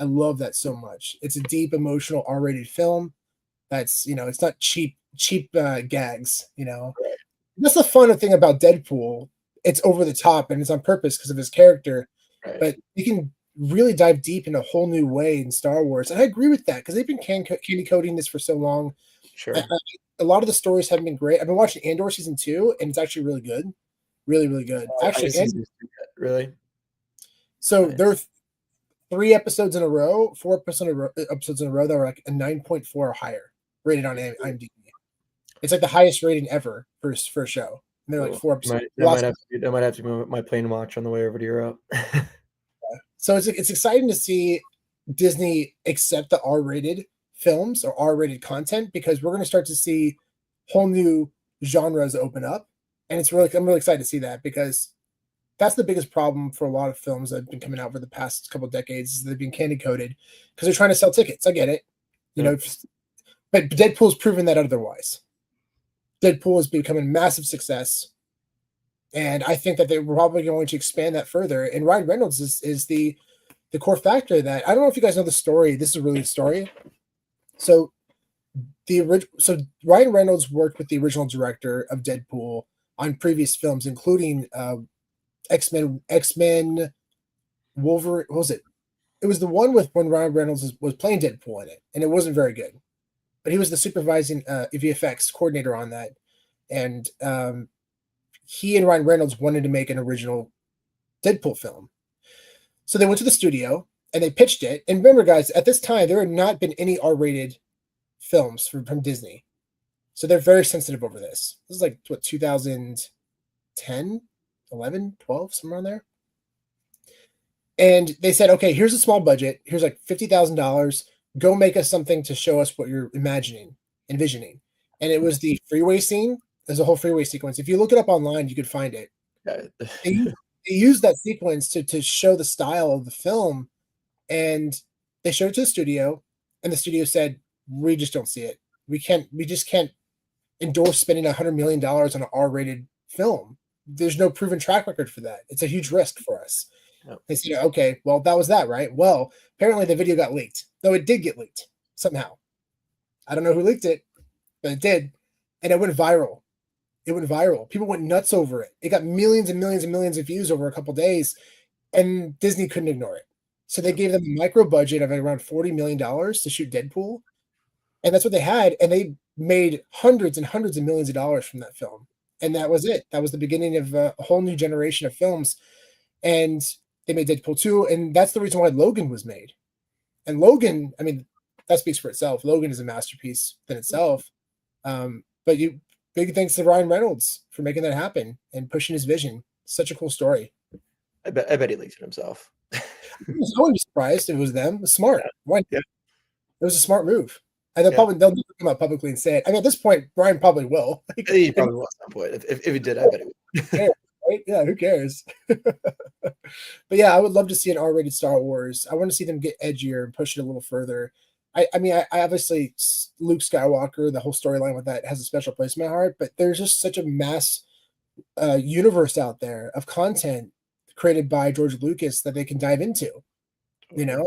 It's a deep, emotional R-rated film. That's, it's not cheap gags, That's the fun thing about Deadpool. It's over the top and it's on purpose because of his character, but you can really dive deep in a whole new way in Star Wars. And I agree with that because they've been candy coating this for so long. Sure. A lot of the stories haven't been great. I've been watching Andor season 2 and it's actually really good. Really, really good. Actually, really? So there are 3 episodes in a row, 4 episodes in a row that were like a 9.4 or higher rated on IMDb. It's like the highest rating ever for a show. And they're like 4 episodes. I might have to move my plane watch on the way over to Europe. So it's exciting to see Disney accept the R-rated films or R-rated content because we're going to start to see whole new genres open up. And I'm really excited to see that because that's the biggest problem for a lot of films that have been coming out for the past couple of decades is they've been candy coated because they're trying to sell tickets. I get it, but Deadpool's proven that otherwise. Deadpool has become a massive success, and I think that they're probably going to expand that further. And Ryan Reynolds is the core factor of that. I don't know if you guys know the story. This is a really story. So Ryan Reynolds worked with the original director of Deadpool on previous films, including X-Men Wolverine. What was it? It was the one with when Ryan Reynolds was playing Deadpool in it, and it wasn't very good. But he was the supervising VFX coordinator on that, and he and Ryan Reynolds wanted to make an original Deadpool film. So they went to the studio and they pitched it. And remember, guys, at this time there had not been any R-rated films from Disney, so they're very sensitive over this. This is like what 2010, 11, 12, somewhere around there. And they said, okay, here's a small budget. Here's like $50,000. Go make us something to show us what you're envisioning. And it was the freeway scene. There's a whole freeway sequence. If you look it up online, you could find it. They used that sequence to show the style of the film, and they showed it to the studio, and the studio said, we just don't see it. We just can't endorse spending $100 million on an R-rated film. There's no proven track record for that. It's a huge risk for us. Yep. They said, okay, well, that was that, right? Well, apparently the video got leaked. No, it did get leaked somehow. I don't know who leaked it, but it did. And it went viral. People went nuts over it. It got millions and millions and millions of views over a couple of days, and Disney couldn't ignore it. So they gave them a micro budget of around $40 million to shoot Deadpool. And that's what they had. And they made hundreds and hundreds of millions of dollars from that film. And that was it. That was the beginning of a whole new generation of films. And they made Deadpool 2. And that's the reason why Logan was made. And Logan, I mean, that speaks for itself. Logan is a masterpiece in itself. But big thanks to Ryan Reynolds for making that happen and pushing his vision. Such a cool story. I bet he leaked it himself. I wouldn't be surprised if it was them. It was smart. Why? Yeah. It was a smart move. And they'll never come out publicly and say it. I mean, at this point, Brian probably will. He probably will at some point. If he did, I bet he would. Right? Yeah, who cares? But yeah, I would love to see an R-rated Star Wars. I want to see them get edgier and push it a little further. I mean, I obviously Luke Skywalker, the whole storyline with that has a special place in my heart, but there's just such a mass universe out there of content created by George Lucas that they can dive into, you know,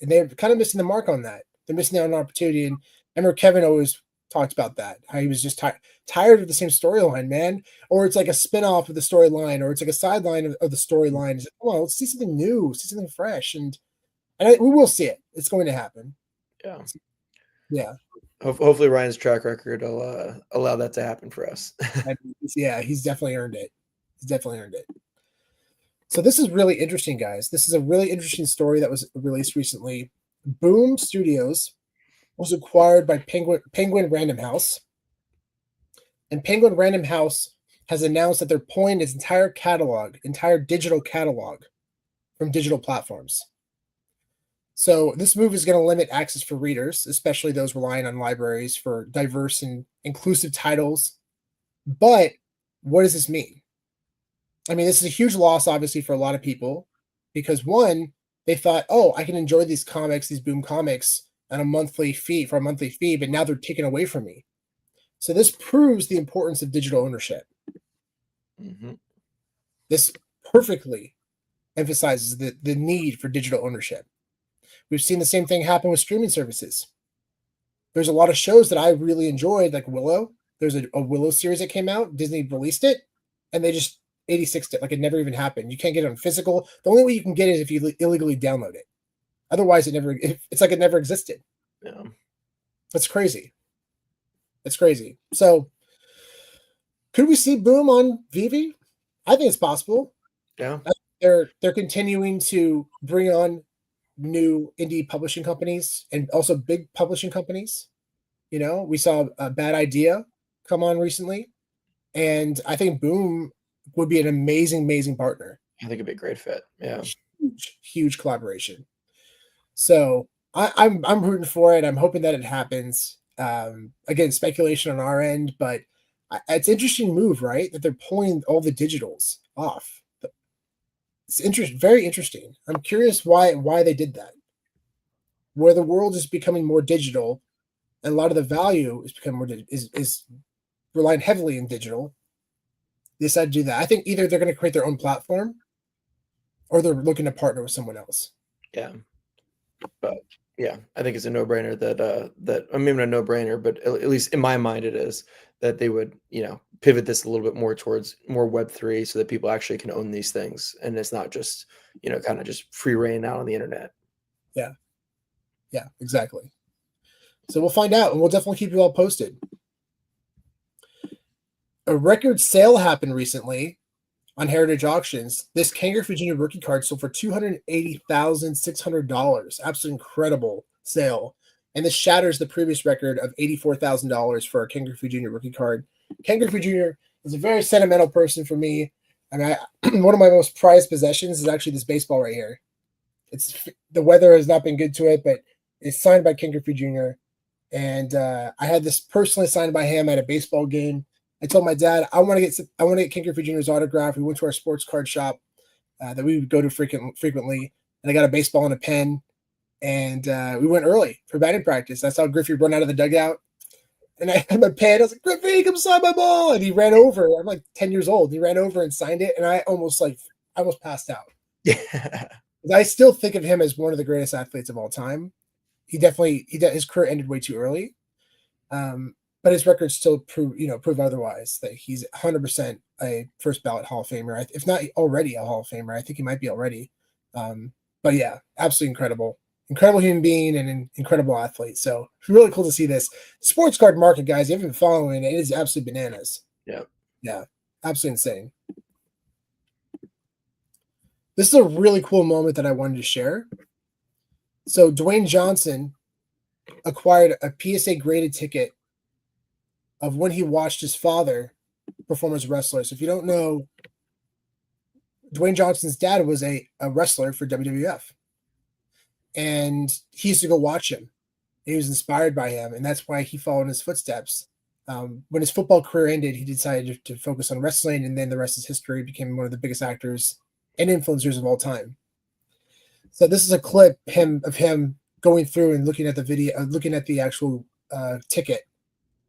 and they're kind of missing the mark on that. They're missing out on an opportunity. And I remember Kevin always talked about that, how he was just tired of the same storyline, man, or it's like a spinoff of the storyline, or it's like a sideline of the storyline. It's like, come on, let's see something new, see something fresh. And we will see it. It's going to happen. Yeah. Yeah. Hopefully Ryan's track record will allow that to happen for us. Yeah, he's definitely earned it. So this is really interesting, guys. This is a really interesting story that was released recently. Boom Studios was acquired by Penguin Random House. And Penguin Random House has announced that they're pulling its entire digital catalog from digital platforms. So this move is going to limit access for readers, especially those relying on libraries for diverse and inclusive titles. But what does this mean? I mean, this is a huge loss, obviously, for a lot of people, because one, they thought, oh, I can enjoy these comics, these Boom comics, on a monthly fee, but now they're taken away from me. So this proves the importance of digital ownership. Mm-hmm. This perfectly emphasizes the need for digital ownership. We've seen the same thing happen with streaming services. There's a lot of shows that I really enjoyed, like Willow. There's a Willow series that came out. Disney released it, and they just 86'd it like it never even happened. You can't get it on physical. The only way you can get it is if you illegally download it. Otherwise, it's like it never existed. Yeah. That's crazy. It's crazy. So, could we see Boom on VeVe? I think it's possible. Yeah. They're continuing to bring on new indie publishing companies and also big publishing companies. You know, we saw a Bad Idea come on recently, and I think Boom would be an amazing partner. I think it'd be a great fit. Yeah. Huge collaboration. So I'm rooting for it. I'm hoping that it happens. Again, speculation on our end, but it's an interesting move, right? That they're pulling all the digitals off. It's very interesting. I'm curious why they did that. Where the world is becoming more digital, and a lot of the value is becoming more is relying heavily in digital. They decided to do that. I think either they're going to create their own platform, or they're looking to partner with someone else. Yeah, but yeah, I think it's a no-brainer that I mean, a no-brainer, but at least in my mind, it is that they would, pivot this a little bit more towards more Web3 so that people actually can own these things. And it's not just, kind of just free reign out on the internet. Yeah. Yeah, exactly. So we'll find out, and we'll definitely keep you all posted. A record sale happened recently on Heritage Auctions. This Ken Griffey Jr. rookie card sold for $280,600. Absolutely incredible sale. And this shatters the previous record of $84,000 for a Ken Griffey Jr. rookie card. Ken Griffey Jr. is a very sentimental person for me. And one of my most prized possessions is actually this baseball right here. The weather has not been good to it, but it's signed by Ken Griffey Jr. And I had this personally signed by him at a baseball game. I told my dad, I want to get Ken Griffey Jr.'s autograph. We went to our sports card shop that we would go to frequently, and I got a baseball and a pen. And we went early for batting practice. I saw Griffey run out of the dugout, and I had my pen. I was like, Griffey, come sign my ball. And he ran over. I'm like 10 years old. He ran over and signed it, and I almost passed out. Yeah. I still think of him as one of the greatest athletes of all time. His career ended way too early, but his records still prove otherwise. That he's 100% a first ballot Hall of Famer, if not already a Hall of Famer. I think he might be already. But yeah, absolutely incredible human being and an incredible athlete. So it's really cool to see this sports card market, guys. You haven't been following it; it is absolutely bananas. Yeah, absolutely insane. This is a really cool moment that I wanted to share. So Dwayne Johnson acquired a PSA graded ticket of when he watched his father perform as a wrestler. So if you don't know, Dwayne Johnson's dad was a wrestler for WWF. And he used to go watch him. He was inspired by him, and that's why he followed in his footsteps. When his football career ended, he decided to focus on wrestling, and then the rest is history. He became one of the biggest actors and influencers of all time. So this is a clip of him going through and looking at the video, looking at the actual ticket,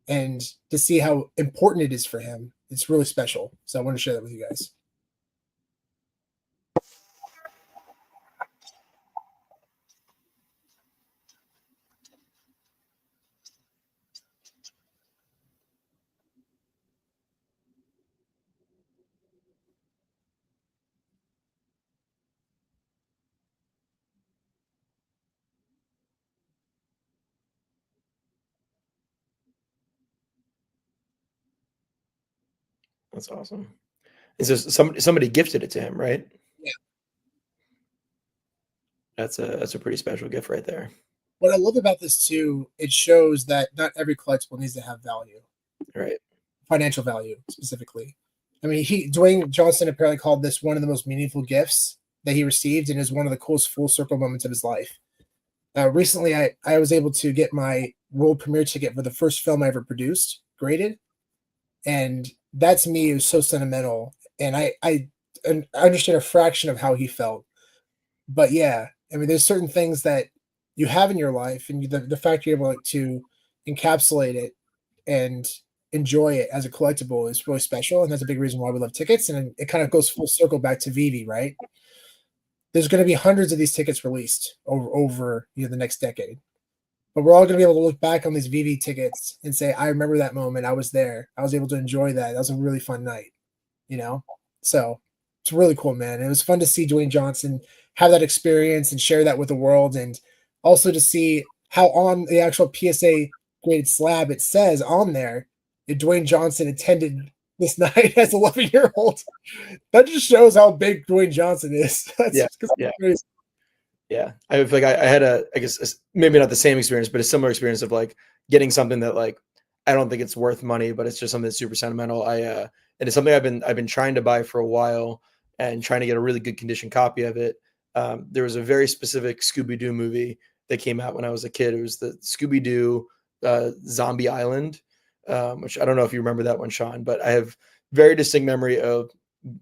and to see how important it is for him. It's really special. So I want to share that with you guys. That's awesome. And so somebody gifted it to him, right? Yeah. That's a pretty special gift right there. What I love about this too, it shows that not every collectible needs to have value. Right. Financial value specifically. I mean, Dwayne Johnson apparently called this one of the most meaningful gifts that he received, and is one of the coolest full circle moments of his life. Recently, I was able to get my world premiere ticket for the first film I ever produced, graded, and that to me is so sentimental. And I understand a fraction of how he felt, but yeah, I mean, there's certain things that you have in your life, and the fact you're able to encapsulate it and enjoy it as a collectible is really special, and that's a big reason why we love tickets. And it kind of goes full circle back to VeVe, right? There's going to be hundreds of these tickets released over the next decade, but we're all going to be able to look back on these VeVe tickets and say, I remember that moment. I was there. I was able to enjoy that. That was a really fun night, So it's really cool, man. It was fun to see Dwayne Johnson have that experience and share that with the world, and also to see how on the actual PSA graded slab it says on there that Dwayne Johnson attended this night as 11-year-old. That just shows how big Dwayne Johnson is. Yeah. I feel like I had I guess maybe not the same experience, but a similar experience of like getting something that like I don't think it's worth money, but it's just something that's super sentimental. And it's something I've been trying to buy for a while and trying to get a really good condition copy of it. There was a very specific Scooby-Doo movie that came out when I was a kid. It was the Scooby-Doo Zombie Island, which I don't know if you remember that one, Sean, but I have very distinct memory of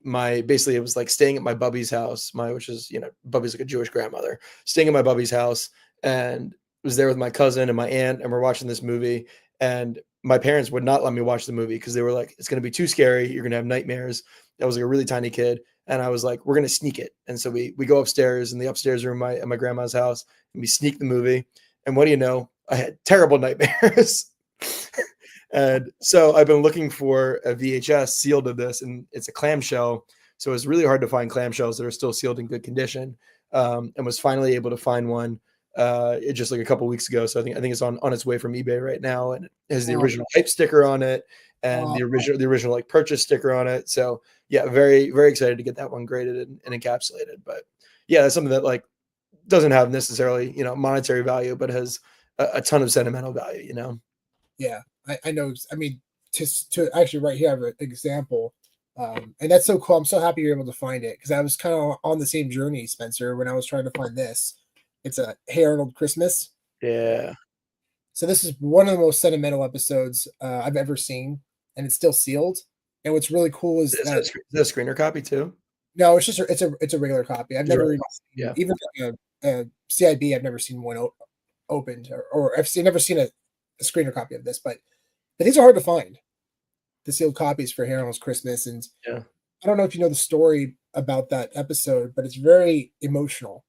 basically it was like staying at my Bubby's house, which is, Bubby's like a Jewish grandmother, staying at my Bubby's house, and was there with my cousin and my aunt, and we're watching this movie, and my parents would not let me watch the movie because they were like, it's going to be too scary. You're going to have nightmares. I was like a really tiny kid. And I was like, we're going to sneak it. And so we go upstairs in the upstairs room at my grandma's house, and we sneak the movie. And what do you know? I had terrible nightmares. And so I've been looking for a VHS sealed of this, and it's a clamshell. So it's really hard to find clamshells that are still sealed in good condition. And was finally able to find one just like a couple weeks ago. So I think it's on its way from eBay right now, and it has the original hype sticker on it and the original like purchase sticker on it. So yeah, very, very excited to get that one graded and encapsulated. But yeah, that's something that like doesn't have necessarily, monetary value, but has a ton of sentimental value, Yeah, I know. I mean, to actually right here, I have an example. And that's so cool. I'm so happy you're able to find it because I was kind of on the same journey, Spencer, when I was trying to find this. It's a Hey Arnold Christmas. Yeah. So this is one of the most sentimental episodes I've ever seen, and it's still sealed. And what's really cool is that Is that a screener copy too? no, it's just it's a regular copy. I've never even a CIB. I've never seen one opened, or never seen a screener copy of this. But these are hard to find. The sealed copies for Hey Arnold's Christmas, and Yeah. I don't know if you know the story about that episode, but it's very emotional.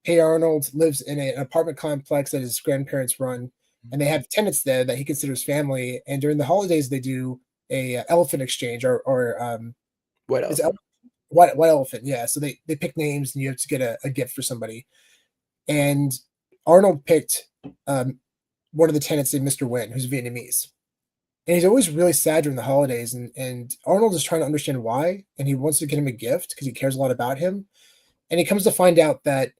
Hey Arnold lives in an apartment complex that his grandparents run, and they have tenants there that he considers family. And during the holidays, they do a elephant exchange or White is elephant. white elephant, yeah. So they pick names, and you have to get a gift for somebody. And Arnold picked one of the tenants named Mr. Nguyen, who's Vietnamese. And he's always really sad during the holidays. And Arnold is trying to understand why. And he wants to get him a gift because he cares a lot about him. And he comes to find out that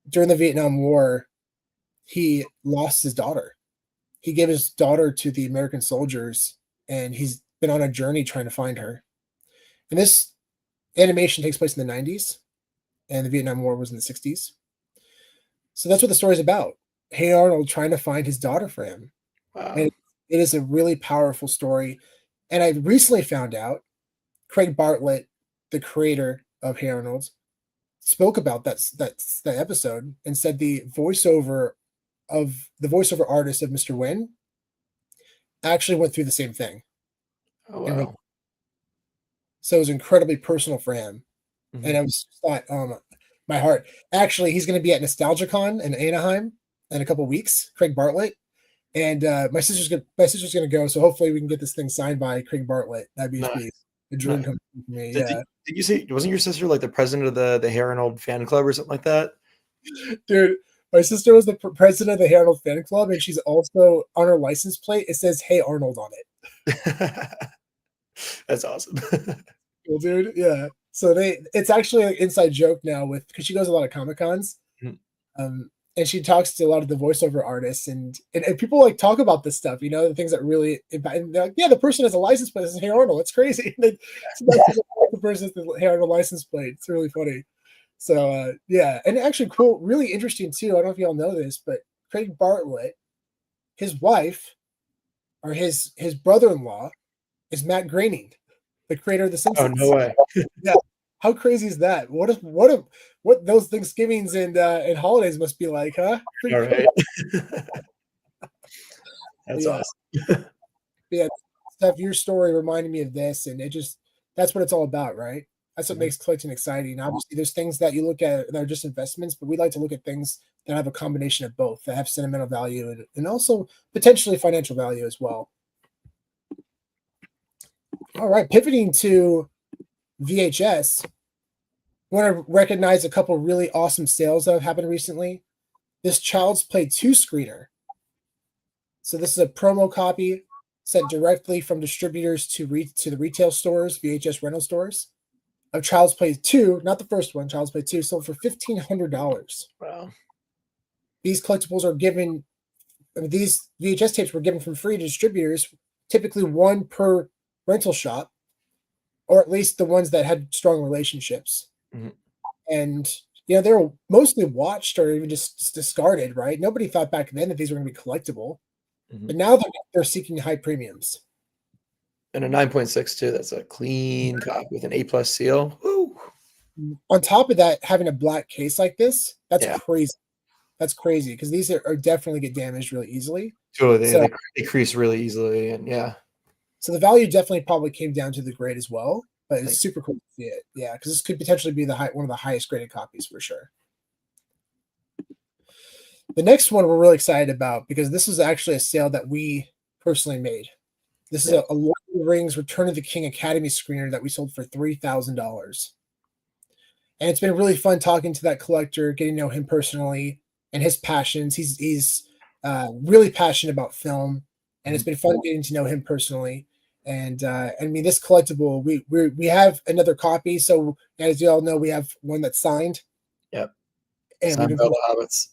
during the Vietnam War, he lost his daughter. He gave his daughter to the American soldiers, and he's been on a journey trying to find her. And this animation takes place in the 90s, and the Vietnam War was in the 60s. So that's what the story is about. Hey Arnold trying to find his daughter for him. Wow. And it is a really powerful story. And I recently found out Craig Bartlett, the creator of Hey Arnold, spoke about that episode and said the voiceover artist of Mr. Nguyen actually went through the same thing. Oh, wow. So it was incredibly personal for him. Mhm. And I was thought, my heart. Actually, he's going to be at NostalgiaCon in Anaheim in a couple weeks, Craig Bartlett. And my sister's gonna go, so hopefully we can get this thing signed by Craig Bartlett. That'd be a dream come true for me. Yeah. Did you see? Wasn't your sister like the president of the Hey Arnold fan club or something like that? Dude, my sister was the president of the Hey Arnold fan club, and she's also on her license plate. It says Hey Arnold on it. That's awesome. Cool, dude. Yeah. So it's actually an inside joke now because she goes to a lot of Comic Cons. And she talks to a lot of the voiceover artists, and people like talk about this stuff, the things that really, and they're like, yeah, the person has a license plate. This is Hey Arnold. It's crazy. The person has the Hey Arnold license plate. It's really funny. So yeah, and actually cool, really interesting too. I don't know if y'all know this, but Craig Bartlett, his wife, or his brother-in-law, is Matt Groening, the creator of The Simpsons. Oh, no way. Yeah. How crazy is that? What those Thanksgivings and holidays must be like, huh? All right. That's awesome. Yeah, Steph, your story reminded me of this, and that's what it's all about, right? That's what makes collecting exciting. Obviously, there's things that you look at that are just investments, but we like to look at things that have a combination of both, that have sentimental value and also potentially financial value as well. All right, pivoting to VHS, I want to recognize a couple really awesome sales that have happened recently. This Child's Play 2 screener. So this is a promo copy sent directly from distributors to the retail stores, VHS rental stores, of Child's Play 2, not the first one, Child's Play 2, sold for $1,500. Wow. These collectibles are given, these VHS tapes were given for free to distributors, typically one per rental shop, or at least the ones that had strong relationships. Mm-hmm. And, they were mostly watched or even just discarded, right? Nobody thought back then that these were going to be collectible. Mm-hmm. But now they're seeking high premiums. And a 9.6 too. That's a clean copy with an A+ seal. Woo. On top of that, having a black case like this, that's crazy. That's crazy because these are definitely get damaged really easily. Totally. They crease really easily. And yeah. So the value definitely probably came down to the grade as well, but it's super cool to see it. Yeah, because this could potentially be one of the highest graded copies for sure. The next one we're really excited about because this was actually a sale that we personally made. This is a Lord of the Rings Return of the King Academy screener that we sold for $3,000. And it's been really fun talking to that collector, getting to know him personally and his passions. He's really passionate about film, and it's been fun getting to know him personally. And I mean, this collectible, we have another copy. So as you all know, we have one that's signed. Yep. And Signed by the hobbits.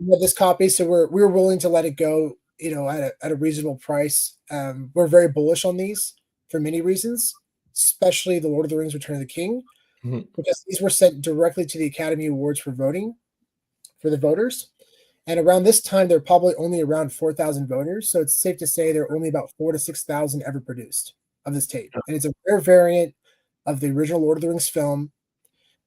We have this copy, so we're willing to let it go, at a reasonable price. We're very bullish on these for many reasons, especially the Lord of the Rings Return of the King, because these were sent directly to the Academy Awards for voting for the voters. And around this time, there are probably only around 4,000 voters. So it's safe to say there are only about 4,000 to 6,000 ever produced of this tape. And it's a rare variant of the original Lord of the Rings film.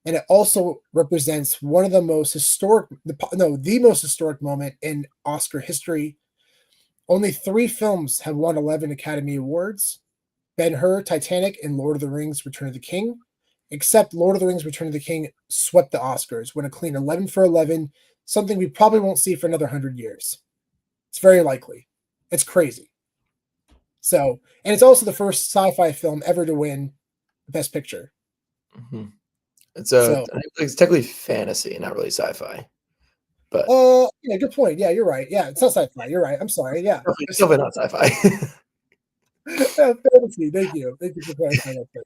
And it also represents one of the most historic, the most historic moment in Oscar history. Only 3 films have won 11 Academy Awards: Ben-Hur, Titanic, and Lord of the Rings Return of the King. Except Lord of the Rings Return of the King swept the Oscars, went a clean 11 for 11, something we probably won't see for another 100 years. It's very likely. It's crazy. So, and it's also the first sci-fi film ever to win Best Picture. It's technically fantasy, not really sci-fi. But yeah, good point. Yeah, you're right. Yeah, it's not sci-fi. You're right. I'm sorry. Yeah, it's definitely not sci-fi. Fantasy. Thank you for clarifying that.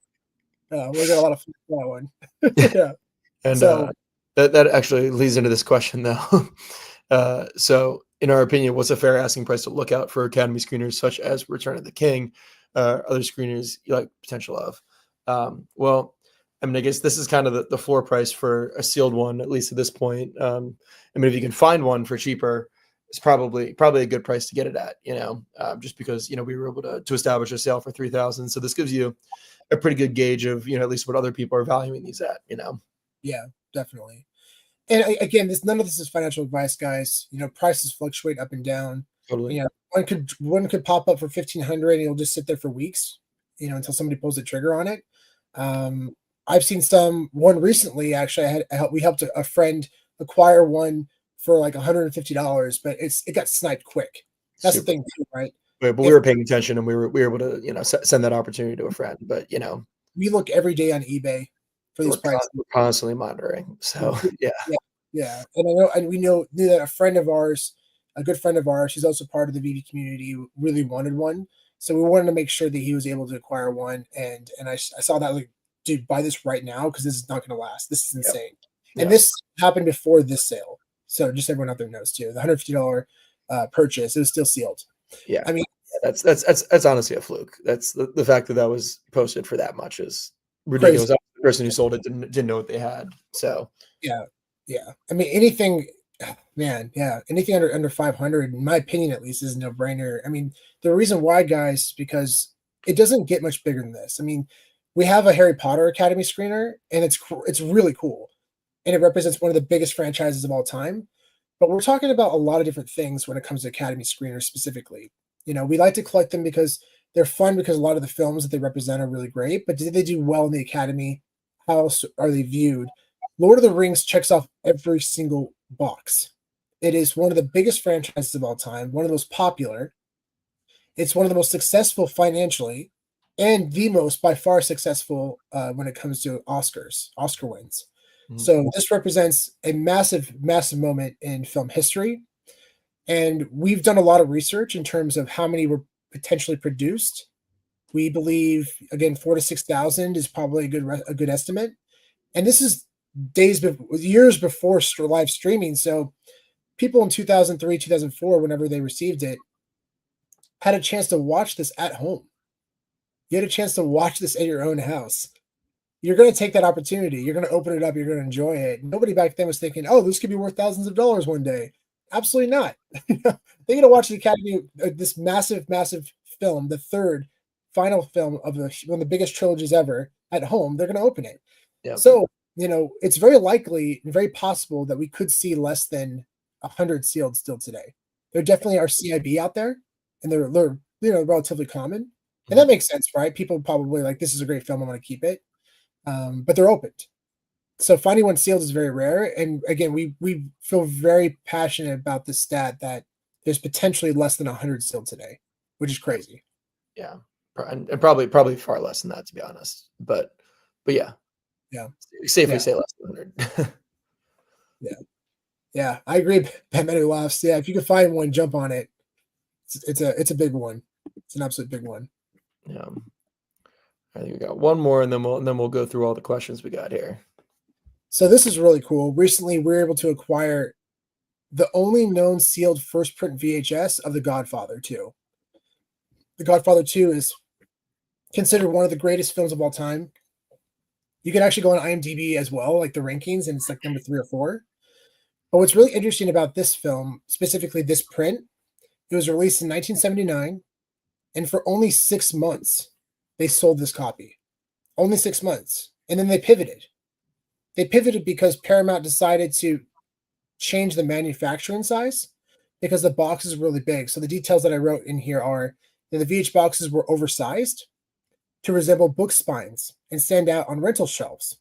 We got a lot of fun for that one. Yeah. And so that actually leads into this question, though. So, in our opinion, what's a fair asking price to look out for Academy screeners such as Return of the King, other screeners you like potential of? Well, I mean, I guess this is kind of the floor price for a sealed one, at least at this point. I mean, if you can find one for cheaper, it's probably a good price to get it at, just because, we were able to establish a sale for 3,000. So this gives you a pretty good gauge of, at least what other people are valuing these at, Yeah, definitely. And again, none of this is financial advice, guys. Prices fluctuate up and down. Totally. One could pop up for 1,500 and it'll just sit there for weeks, until somebody pulls the trigger on it. I've seen one recently, actually. We helped a friend acquire one for like $150, but it got sniped quick. That's the thing too, right? But we were paying attention, and we were able to, send that opportunity to a friend. But we look every day on eBay for these prices. We're constantly monitoring. So yeah. And we knew that a friend of ours, a good friend of ours, who's also part of the VeVe community, really wanted one. So we wanted to make sure that he was able to acquire one. And I saw that, like, dude, buy this right now because this is not going to last. This is insane. And this happened before this sale. So just everyone out there knows too. The $150 purchase, it was still sealed. Yeah, I mean, that's honestly a fluke. That's the fact that was posted for that much is ridiculous. The person who sold it didn't know what they had. So yeah. I mean, anything under 500, in my opinion, at least, is a no-brainer. I mean, the reason why, guys, because it doesn't get much bigger than this. I mean, we have a Harry Potter Academy screener, and it's really cool, and it represents one of the biggest franchises of all time. But we're talking about a lot of different things when it comes to Academy screeners specifically. We like to collect them because they're fun, because a lot of the films that they represent are really great. But did they do well in the Academy? How else are they viewed? Lord of the Rings checks off every single box. It is one of the biggest franchises of all time, one of the most popular. It's one of the most successful financially, and the most, by far, successful when it comes to Oscar wins. So this represents a massive, massive moment in film history. And we've done a lot of research in terms of how many were potentially produced. We believe, again, 4,000 to 6,000 is probably a good estimate. And this is years before live streaming. So people in 2003, 2004, whenever they received it, had a chance to watch this at home. You had a chance to watch this at your own house. You're going to take that opportunity. You're going to open it up. You're going to enjoy it. Nobody back then was thinking, oh, this could be worth thousands of dollars one day. Absolutely not. They're going to watch the Academy, this massive, massive film, the third final film of one of the biggest trilogies ever, at home. They're going to open it. Yep. So, it's very likely and very possible that we could see less than 100 sealed still today. There definitely are CIB out there, and they're relatively common. And that makes sense, right? People probably like, this is a great film, I'm going to keep it. But they're opened. So finding one sealed is very rare. And again, we feel very passionate about the stat that there's potentially less than 100 sealed today, which is crazy. Yeah, and probably far less than that, to be honest. But yeah, safely say less than 100. Yeah, I agree. Batman laughs. Yeah, if you can find one, jump on it. It's a big one. It's an absolute big one. Yeah, I think we got one more, and then we'll go through all the questions we got here. So this is really cool. Recently, we were able to acquire the only known sealed first print VHS of The Godfather 2. The Godfather 2 is considered one of the greatest films of all time. You can actually go on IMDb as well, like the rankings, and it's like number 3 or 4. But what's really interesting about this film, specifically this print, it was released in 1979, and for only 6 months, they sold this copy. Only 6 months. And then they pivoted. They pivoted because Paramount decided to change the manufacturing size because the boxes were really big. So the details that I wrote in here are that the VH boxes were oversized to resemble book spines and stand out on rental shelves.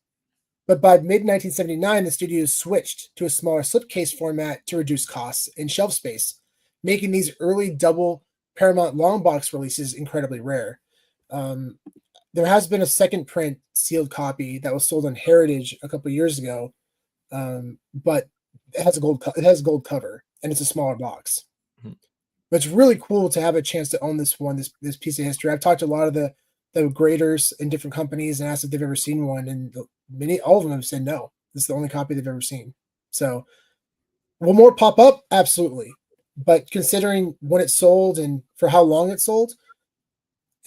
But by mid-1979, the studios switched to a smaller slipcase format to reduce costs and shelf space, making these early double Paramount long box releases incredibly rare. There has been a second print sealed copy that was sold on Heritage a couple of years ago, but it has a gold cover and it's a smaller box. Mm-hmm. But it's really cool to have a chance to own this piece of history. I've talked to a lot of the graders in different companies and asked if they've ever seen one, and all of them have said no. This is the only copy they've ever seen. So, will more pop up? Absolutely. But considering when it sold and for how long it sold,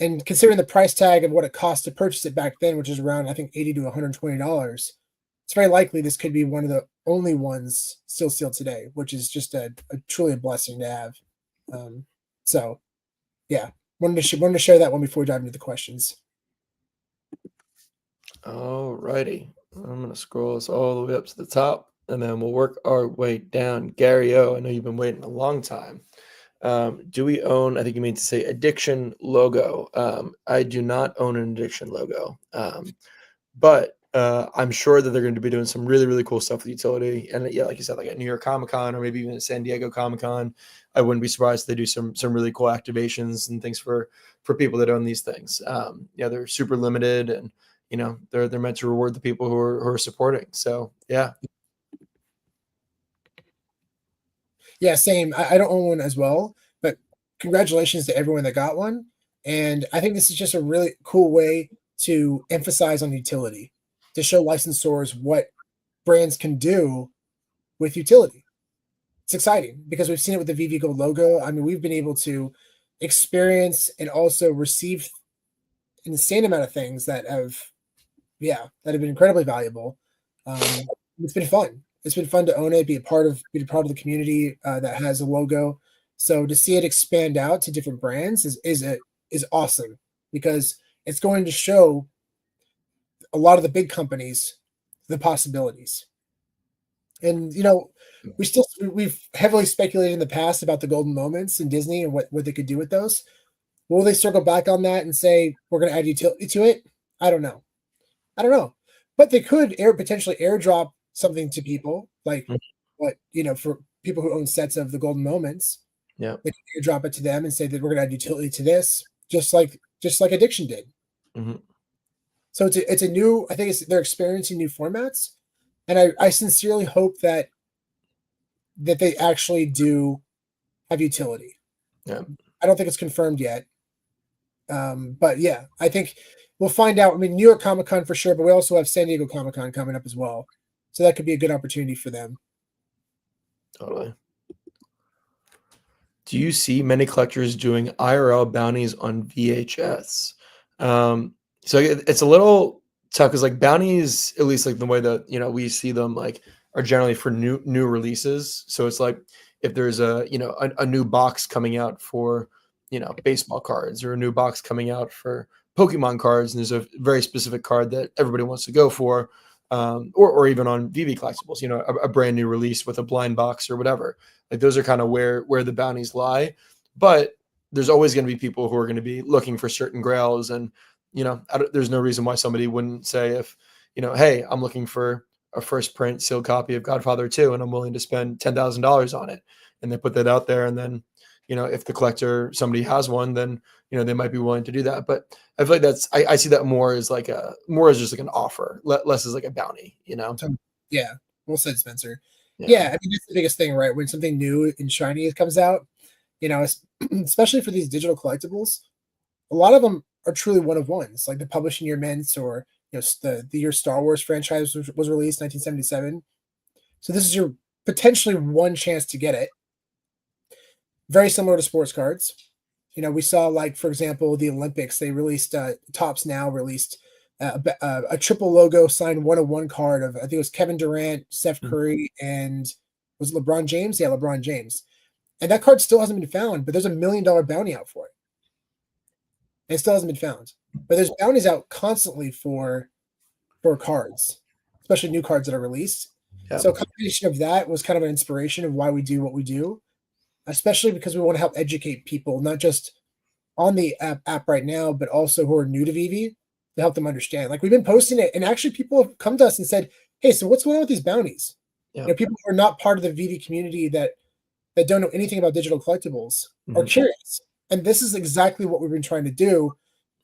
and considering the price tag of what it cost to purchase it back then, which is around, I think, $80 to $120, it's very likely this could be one of the only ones still sealed today, which is just a truly a blessing to have. So, yeah, wanted to share that one before we dive into the questions. All righty. I'm going to scroll us all the way up to the top, and then we'll work our way down. Gary O, I know you've been waiting a long time. Do we own, I think you mean to say, Addiction logo? I do not own an Addiction logo, but I'm sure that they're going to be doing some really, really cool stuff with utility. And yeah, like you said, like at New York Comic Con or maybe even at San Diego Comic Con, I wouldn't be surprised if they do some really cool activations and things for people that own these things. Yeah, they're super limited, and they're meant to reward the people who are supporting. So yeah. Yeah, same. I don't own one as well, but congratulations to everyone that got one. And I think this is just a really cool way to emphasize on utility, to show licensors what brands can do with utility. It's exciting because we've seen it with the VeVe Gold logo. I mean, we've been able to experience and also receive an insane amount of things that have been incredibly valuable. It's been fun. It's been fun to own it, be a part of the community that has a logo. So to see it expand out to different brands is awesome, because it's going to show a lot of the big companies the possibilities. And we've heavily speculated in the past about the golden moments in Disney and what they could do with those. Will they circle back on that and say we're going to add utility to it? I don't know, but they could potentially airdrop something to people, like for people who own sets of the golden moments. Yeah, they could airdrop it to them and say that we're going to add utility to this, just like Addiction did. Mm-hmm. So it's a new. I think they're experiencing new formats, and I sincerely hope that they actually do have utility. Yeah, I don't think it's confirmed yet, but yeah, I think we'll find out. I mean, New York Comic Con for sure, but we also have San Diego Comic Con coming up as well, so that could be a good opportunity for them. Totally. Do you see many collectors doing IRL bounties on VHS? So it's a little tough because like bounties, at least like the way that we see them, like are generally for new releases. So it's like if there's a new box coming out for baseball cards, or a new box coming out for Pokemon cards, and there's a very specific card that everybody wants to go for, or even on VeVe collectibles, a brand new release with a blind box or whatever. Like those are kind of where the bounties lie. But there's always going to be people who are going to be looking for certain grails, and there's no reason why somebody wouldn't say, if hey, I'm looking for a first print sealed copy of Godfather 2 and I'm willing to spend $10,000 on it, and they put that out there, and then if the collector, somebody has one, then, they might be willing to do that. But I feel like I see that more as just like an offer, less as like a bounty, Yeah, well said, Spencer. Yeah. Yeah, I mean, that's the biggest thing, right? When something new and shiny comes out, especially for these digital collectibles, a lot of them are truly one of ones, like the publishing year mints, or the year Star Wars franchise was released, 1977. So this is your potentially one chance to get it. Very similar to sports cards. We saw, like, for example, the Olympics. They released Topps Now released a triple logo signed 1-of-1 card of, I think it was Kevin Durant, Steph Curry, and was it LeBron James? Yeah, LeBron James. And that card still hasn't been found, but there's $1 million bounty out for it. And it still hasn't been found. But there's bounties out constantly for cards, especially new cards that are released. Yeah. So a combination of that was kind of an inspiration of why we do what we do, especially because we want to help educate people, not just on the app right now, but also who are new to VeVe, to help them understand. Like, we've been posting it, and actually people have come to us and said, hey, so what's going on with these bounties? Yeah. People who are not part of the VeVe community that don't know anything about digital collectibles are curious. And this is exactly what we've been trying to do.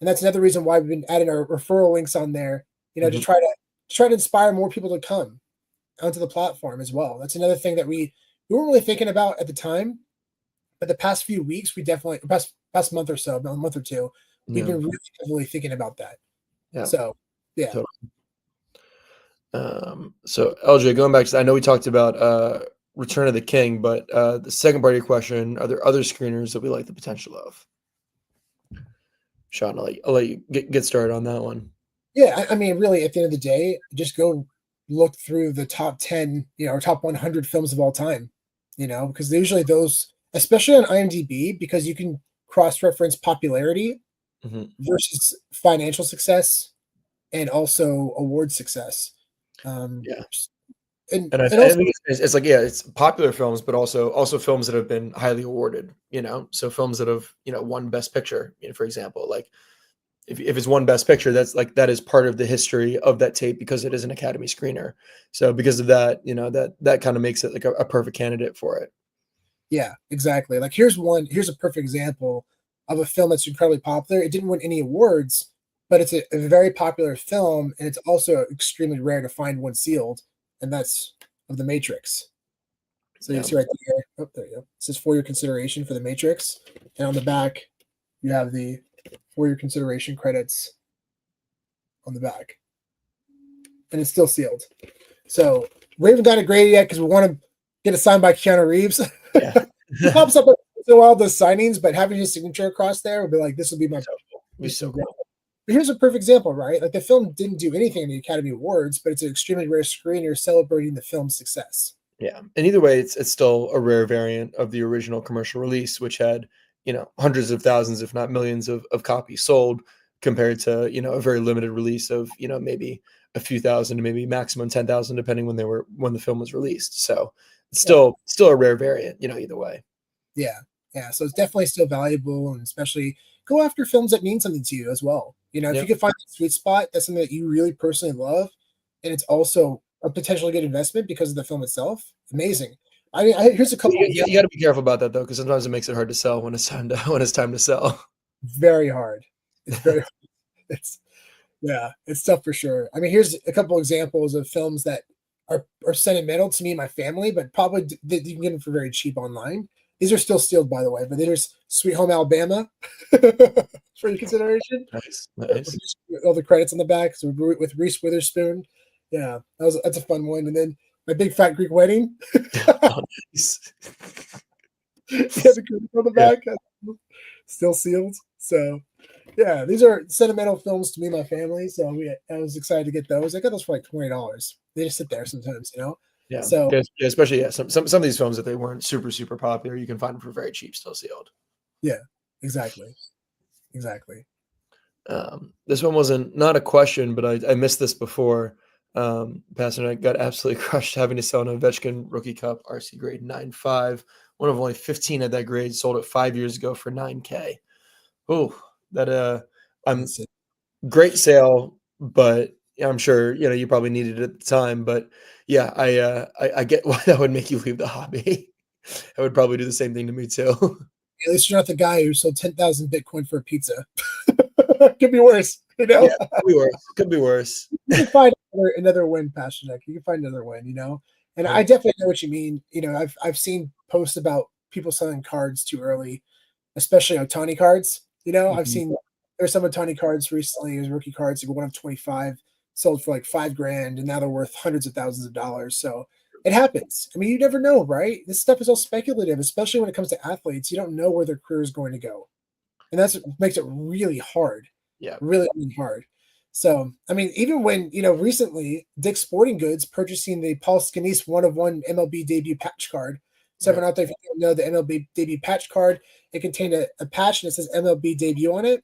And that's another reason why we've been adding our referral links on there, to try to inspire more people to come onto the platform as well. That's another thing that we weren't really thinking about at the time, but the past few weeks, we definitely, past month or so, about a month or two, we've been really thinking about that. Yeah. So, yeah. Totally. So LJ, going back to, I know we talked about Return of the King, but the second part of your question, are there other screeners that we like the potential of? Sean, I'll let you get started on that one. Yeah, I mean, really, at the end of the day, just go look through the top 10, or top 100 films of all time, because usually those, especially on IMDb, because you can cross-reference popularity versus financial success and also award success. Yeah. And I also, think it's like, it's popular films, but also films that have been highly awarded, so films that have, won Best Picture, for example. Like, if it's won Best Picture, that is part of the history of that tape because it is an Academy screener. So because of that, that kind of makes it like a perfect candidate for it. Yeah, exactly. Like, here's a perfect example of a film that's incredibly popular. It didn't win any awards, but it's a very popular film, and it's also extremely rare to find one sealed, and that's of The Matrix. So you see right there. Oh, there you go. It says for your consideration for The Matrix, and on the back, you have the for your consideration credits on the back, and it's still sealed. So we haven't got it graded yet because we want to get it signed by Keanu Reeves. Yeah. He pops up once in a while, those signings, but having his signature across there would be like, this will be my. Be so cool. But here's a perfect example, right? Like, the film didn't do anything in the Academy Awards, but it's an extremely rare screener celebrating the film's success. Yeah, and either way, it's still a rare variant of the original commercial release, which had hundreds of thousands, if not millions, of copies sold, compared to a very limited release of maybe a few thousand to maybe maximum 10,000, depending when the film was released. So it's still a rare variant, either way. Yeah. So it's definitely still valuable, and especially go after films that mean something to you as well. If you can find a sweet spot, that's something that you really personally love, and it's also a potentially good investment because of the film itself. Amazing. I mean, here's a couple. You got to be careful about that though, because sometimes it makes it hard to sell when it's time to sell. Very hard. It's very. It's tough for sure. I mean, here's a couple examples of films that are sentimental to me and my family, but probably you can get them for very cheap online. These are still sealed, by the way, but there's Sweet Home Alabama for your consideration. Nice. All the credits on the back, so with Reese Witherspoon. Yeah, that's a fun one. And then My Big Fat Greek Wedding. Oh, nice. The credits on the back, still sealed. So, yeah, these are sentimental films to me and my family. So I was excited to get those. I got those for like $20. They just sit there sometimes, Yeah. So especially some of these films that they weren't super super popular, you can find them for very cheap, still sealed. Yeah, exactly. This one wasn't not a question, but I missed this before. Pastor and I got absolutely crushed having to sell an Ovechkin Rookie Cup RC grade 9.5. One of only 15 at that grade, sold it 5 years ago for $9K. Oh, that great sale, but I'm sure you probably needed it at the time. But yeah, I get why that would make you leave the hobby. I would probably do the same thing to me too. At least you're not the guy who sold 10,000 Bitcoin for a pizza. Could be worse, you know? Yeah, could be worse. Could be worse. You can find another win, Pastor Nick. You can find another win, you know? And I definitely know what you mean. You know, I've seen posts about people selling cards too early, especially Otani cards. You know, I've seen there's some Otani cards recently, as rookie cards, like one of 25 sold for like $5,000, and now they're worth hundreds of thousands of dollars. So it happens. I mean, you never know, right? This stuff is all speculative, especially when it comes to athletes. You don't know where their career is going to go. And that's what makes it really hard. Yeah. Really, really hard. So, I mean, even when, you know, recently Dick's Sporting Goods purchasing the Paul Scanis 1/1 MLB debut patch card. So, everyone out there, if you don't know the MLB debut patch card, it contained a patch that says MLB debut on it.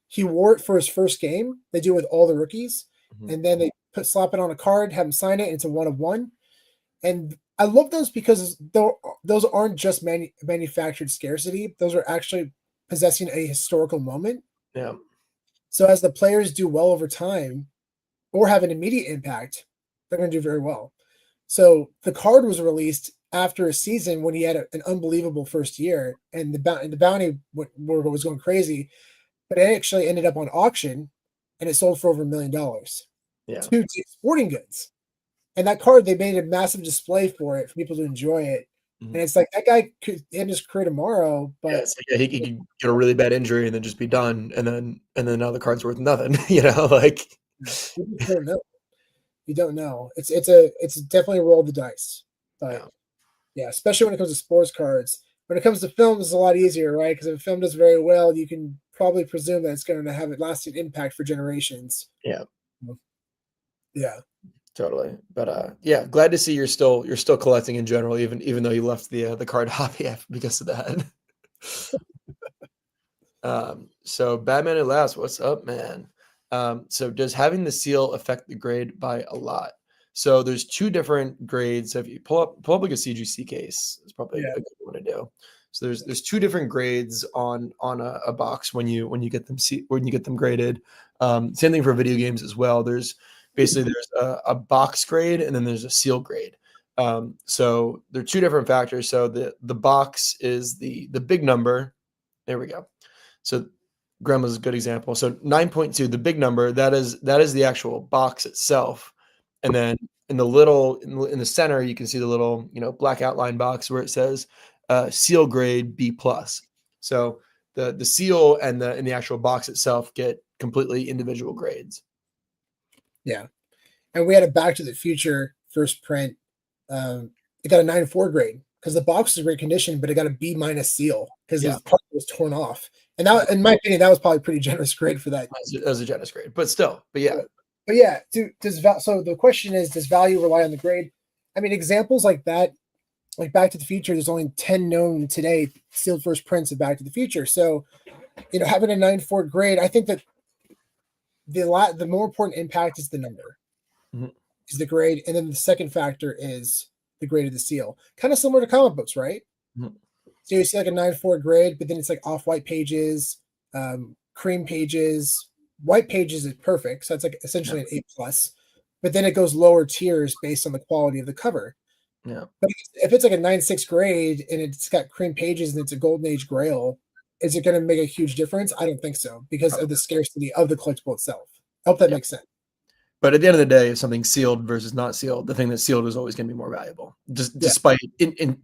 He wore it for his first game. They do it with all the rookies. And then they slap it on a card, have him sign it. And it's a 1/1. And I love those because those aren't just manufactured scarcity. Those are actually possessing a historical moment. Yeah. So as the players do well over time or have an immediate impact, they're going to do very well. So the card was released after a season when he had an unbelievable first year, and the bounty was going crazy, but it actually ended up on auction, and it sold for over $1 million. Yeah. To Sporting Goods. And that card, they made a massive display for it for people to enjoy it. And it's like that guy could end his career tomorrow, but he could get a really bad injury and then just be done, and then now the card's worth nothing. You know, like you don't know. You don't know. It's definitely a roll of the dice. But yeah, especially when it comes to sports cards. When it comes to films, it's a lot easier, right? Because if a film does very well, you can probably presume that it's going to have a lasting impact for generations. Yeah. Yeah. Totally. But yeah, glad to see you're still collecting in general, even though you left the card hobby because of that. So Batman at Last, what's up, man? So does having the seal affect the grade by a lot? So there's two different grades. If you pull up like a CGC case, it's probably a good one to do. So there's two different grades on a box when you get them graded. Same thing for video games as well. There's a box grade and then there's a seal grade. So there are two different factors. So the box is the big number. There we go. So Grandma's a good example. So 9.2, the big number, that is the actual box itself. And then in the center, you can see the little, black outline box where it says seal grade B+. So the seal and the actual box itself get completely individual grades. Yeah. And we had a Back to the Future first print. It got a 9.4 grade because the box was in great condition, but it got a B- seal because the part was torn off. And that, in my opinion, that was probably a pretty generous grade for that. That was a generous grade, but yeah. But yeah, so the question is, does value rely on the grade? I mean, examples like that, like Back to the Future, there's only 10 known today sealed first prints of Back to the Future. So, having a 9.4 grade, I think that the more important impact is the number, is the grade, and then the second factor is the grade of the seal. Kind of similar to comic books, right? So you see like a 9.4 grade, but then it's like off-white pages, cream pages. White pages is perfect, so it's like essentially an A+. But then it goes lower tiers based on the quality of the cover. Yeah. But if it's like a 9.6 grade and it's got cream pages and it's a golden age grail, is it going to make a huge difference? I don't think so because of the scarcity of the collectible itself. I hope that makes sense. But at the end of the day, if something's sealed versus not sealed, the thing that's sealed is always going to be more valuable. Despite, in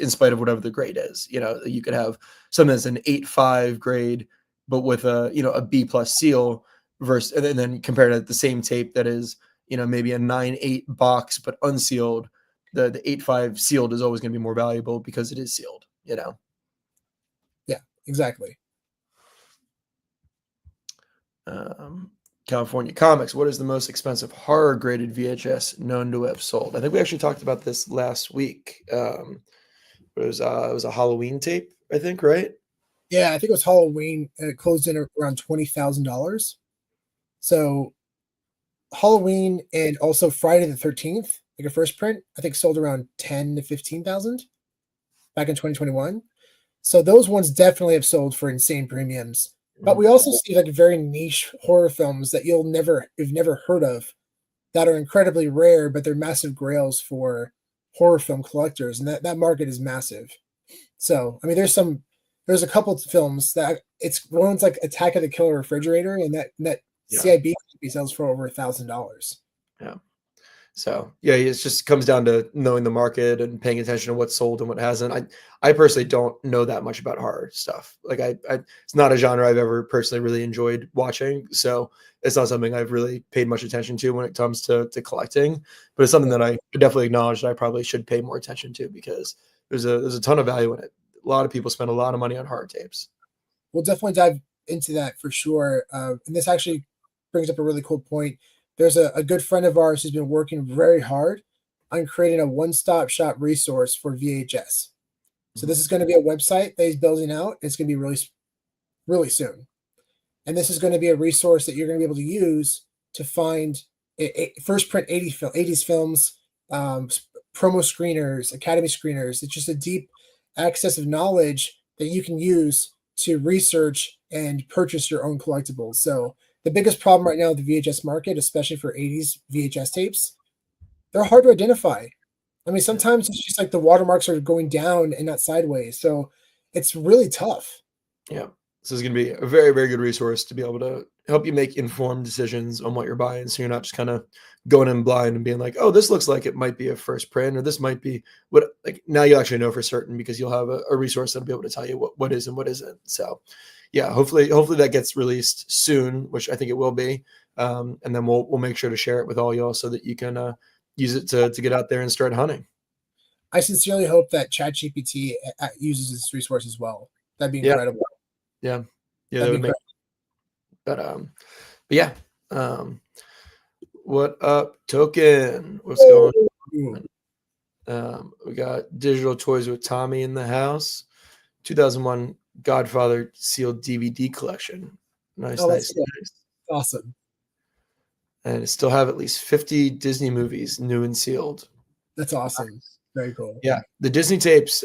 spite of whatever the grade is. You could have something that's an 8.5 grade, but with a B+ seal versus, and then compared to the same tape that is, maybe a 9.8 box but unsealed. The 8.5 sealed is always going to be more valuable because it is sealed. Yeah, exactly. California Comics, what is the most expensive horror graded VHS known to have sold? I think we actually talked about this last week. It was a Halloween tape, I think, right? Yeah, I think it was Halloween, and it closed in around $20,000. So Halloween and also Friday the 13th, like a first print, I think sold around 10 to 15,000 back in 2021. So those ones definitely have sold for insane premiums. But we also see like very niche horror films that you've never heard of that are incredibly rare, but they're massive grails for horror film collectors, and that market is massive. So I mean, there's some there's a couple of films that one's like Attack of the Killer Refrigerator, and that CIB sells for over $1,000. Yeah. So yeah, it just comes down to knowing the market and paying attention to what's sold and what hasn't. I personally don't know that much about horror stuff. Like it's not a genre I've ever personally really enjoyed watching. So it's not something I've really paid much attention to when it comes to collecting. But it's something that I definitely acknowledge that I probably should pay more attention to, because there's a ton of value in it. A lot of people spend a lot of money on horror tapes. We'll definitely dive into that for sure. And this actually brings up a really cool point. There's a good friend of ours who's been working very hard on creating a one-stop shop resource for VHS. So this is going to be a website that he's building out. It's going to be really, really soon. And this is going to be a resource that you're going to be able to use to find first print 80s films, promo screeners, Academy screeners. It's just a deep access of knowledge that you can use to research and purchase your own collectibles. So the biggest problem right now with the VHS market, especially for 80s VHS tapes, they're hard to identify. I mean, sometimes it's just like the watermarks are going down and not sideways. So it's really tough. Yeah. This is going to be a very, very good resource to be able to help you make informed decisions on what you're buying. So you're not just kind of going in blind and being like, oh, this looks like it might be a first print, or this might be what, like, now you actually know for certain because you'll have a resource that'll be able to tell you what is and what isn't. So yeah, hopefully that gets released soon, which I think it will be. And then we'll make sure to share it with all y'all so that you can use it to get out there and start hunting. I sincerely hope that ChatGPT uses this resource as well. That'd be incredible. Yeah, that would make. But yeah. What up, Token? What's going on? We got Digital Toys with Tommy in the house. 2001 Godfather sealed DVD collection. Nice. Awesome. And it still have at least 50 Disney movies, new and sealed. That's awesome. Very cool. Yeah, the Disney tapes,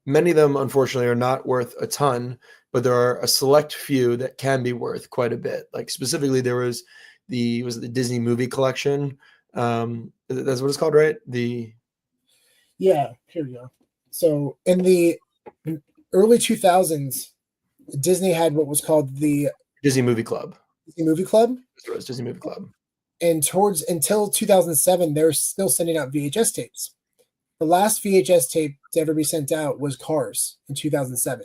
many of them, unfortunately, are not worth a ton, but there are a select few that can be worth quite a bit. Like specifically, there was the Disney movie collection. That's what it's called, right? Yeah, here we go. So in the early 2000s, Disney had what was called the Disney Movie Club. Disney Movie Club. It was Disney Movie Club. And until 2007, they were still sending out VHS tapes. The last VHS tape to ever be sent out was Cars in 2007.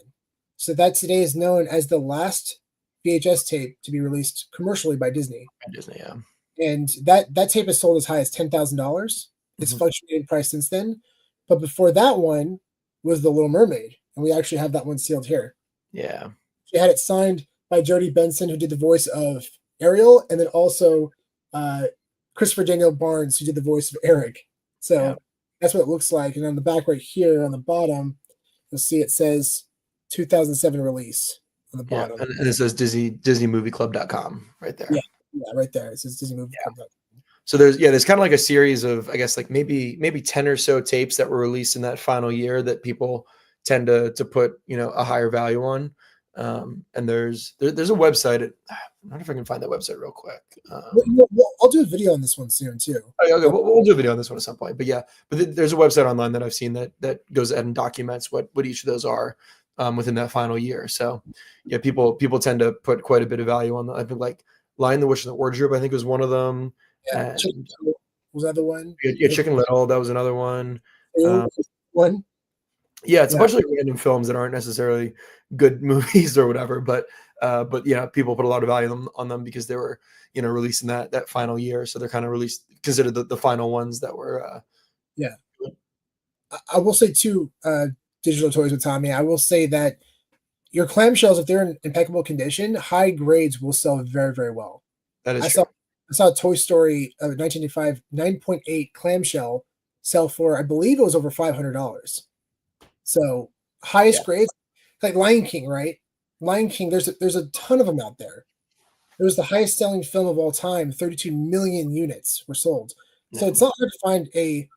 So that today is known as the last VHS tape to be released commercially by Disney. Disney, yeah. And that tape is sold as high as $10,000. It's fluctuated in price since then. But before that one was The Little Mermaid. And we actually have that one sealed here. Yeah. She had it signed by Jodie Benson, who did the voice of Ariel, and then also Christopher Daniel Barnes, who did the voice of Eric. So that's what it looks like. And on the back right here on the bottom, you'll see it says 2007 release on the bottom. And it says DisneyMovieClub.com right there. Yeah, right there. It says DisneyMovieClub.com. So there's kind of like a series of, I guess, like maybe 10 or so tapes that were released in that final year that people tend to put, a higher value on. And there's a website. I don't know if I can find that website real quick. I'll do a video on this one soon too. Okay, we'll do a video on this one at some point. But yeah, there's a website online that I've seen that goes ahead and documents what each of those are within that final year. So yeah, people tend to put quite a bit of value on that. I think like Lion, the Witch, and the Wardrobe, I think was one of them. Yeah, was that the one? Yeah, Chicken Little, that was another one. One. Yeah, it's a bunch of like random films that aren't necessarily good movies or whatever, but yeah, people put a lot of value on them because they were released in that final year, so they're kind of considered the final ones that were. Yeah, I will say too, Digital Toys with Tommy. I will say that your clamshells, if they're in impeccable condition, high grades will sell very, very well. That is true. I saw a Toy Story 1985 9.8 clamshell sell for, I believe it was over $500. So highest grades, like Lion King, right? Lion King, there's a ton of them out there. It was the highest selling film of all time. 32 million units were sold. So it's not hard to find a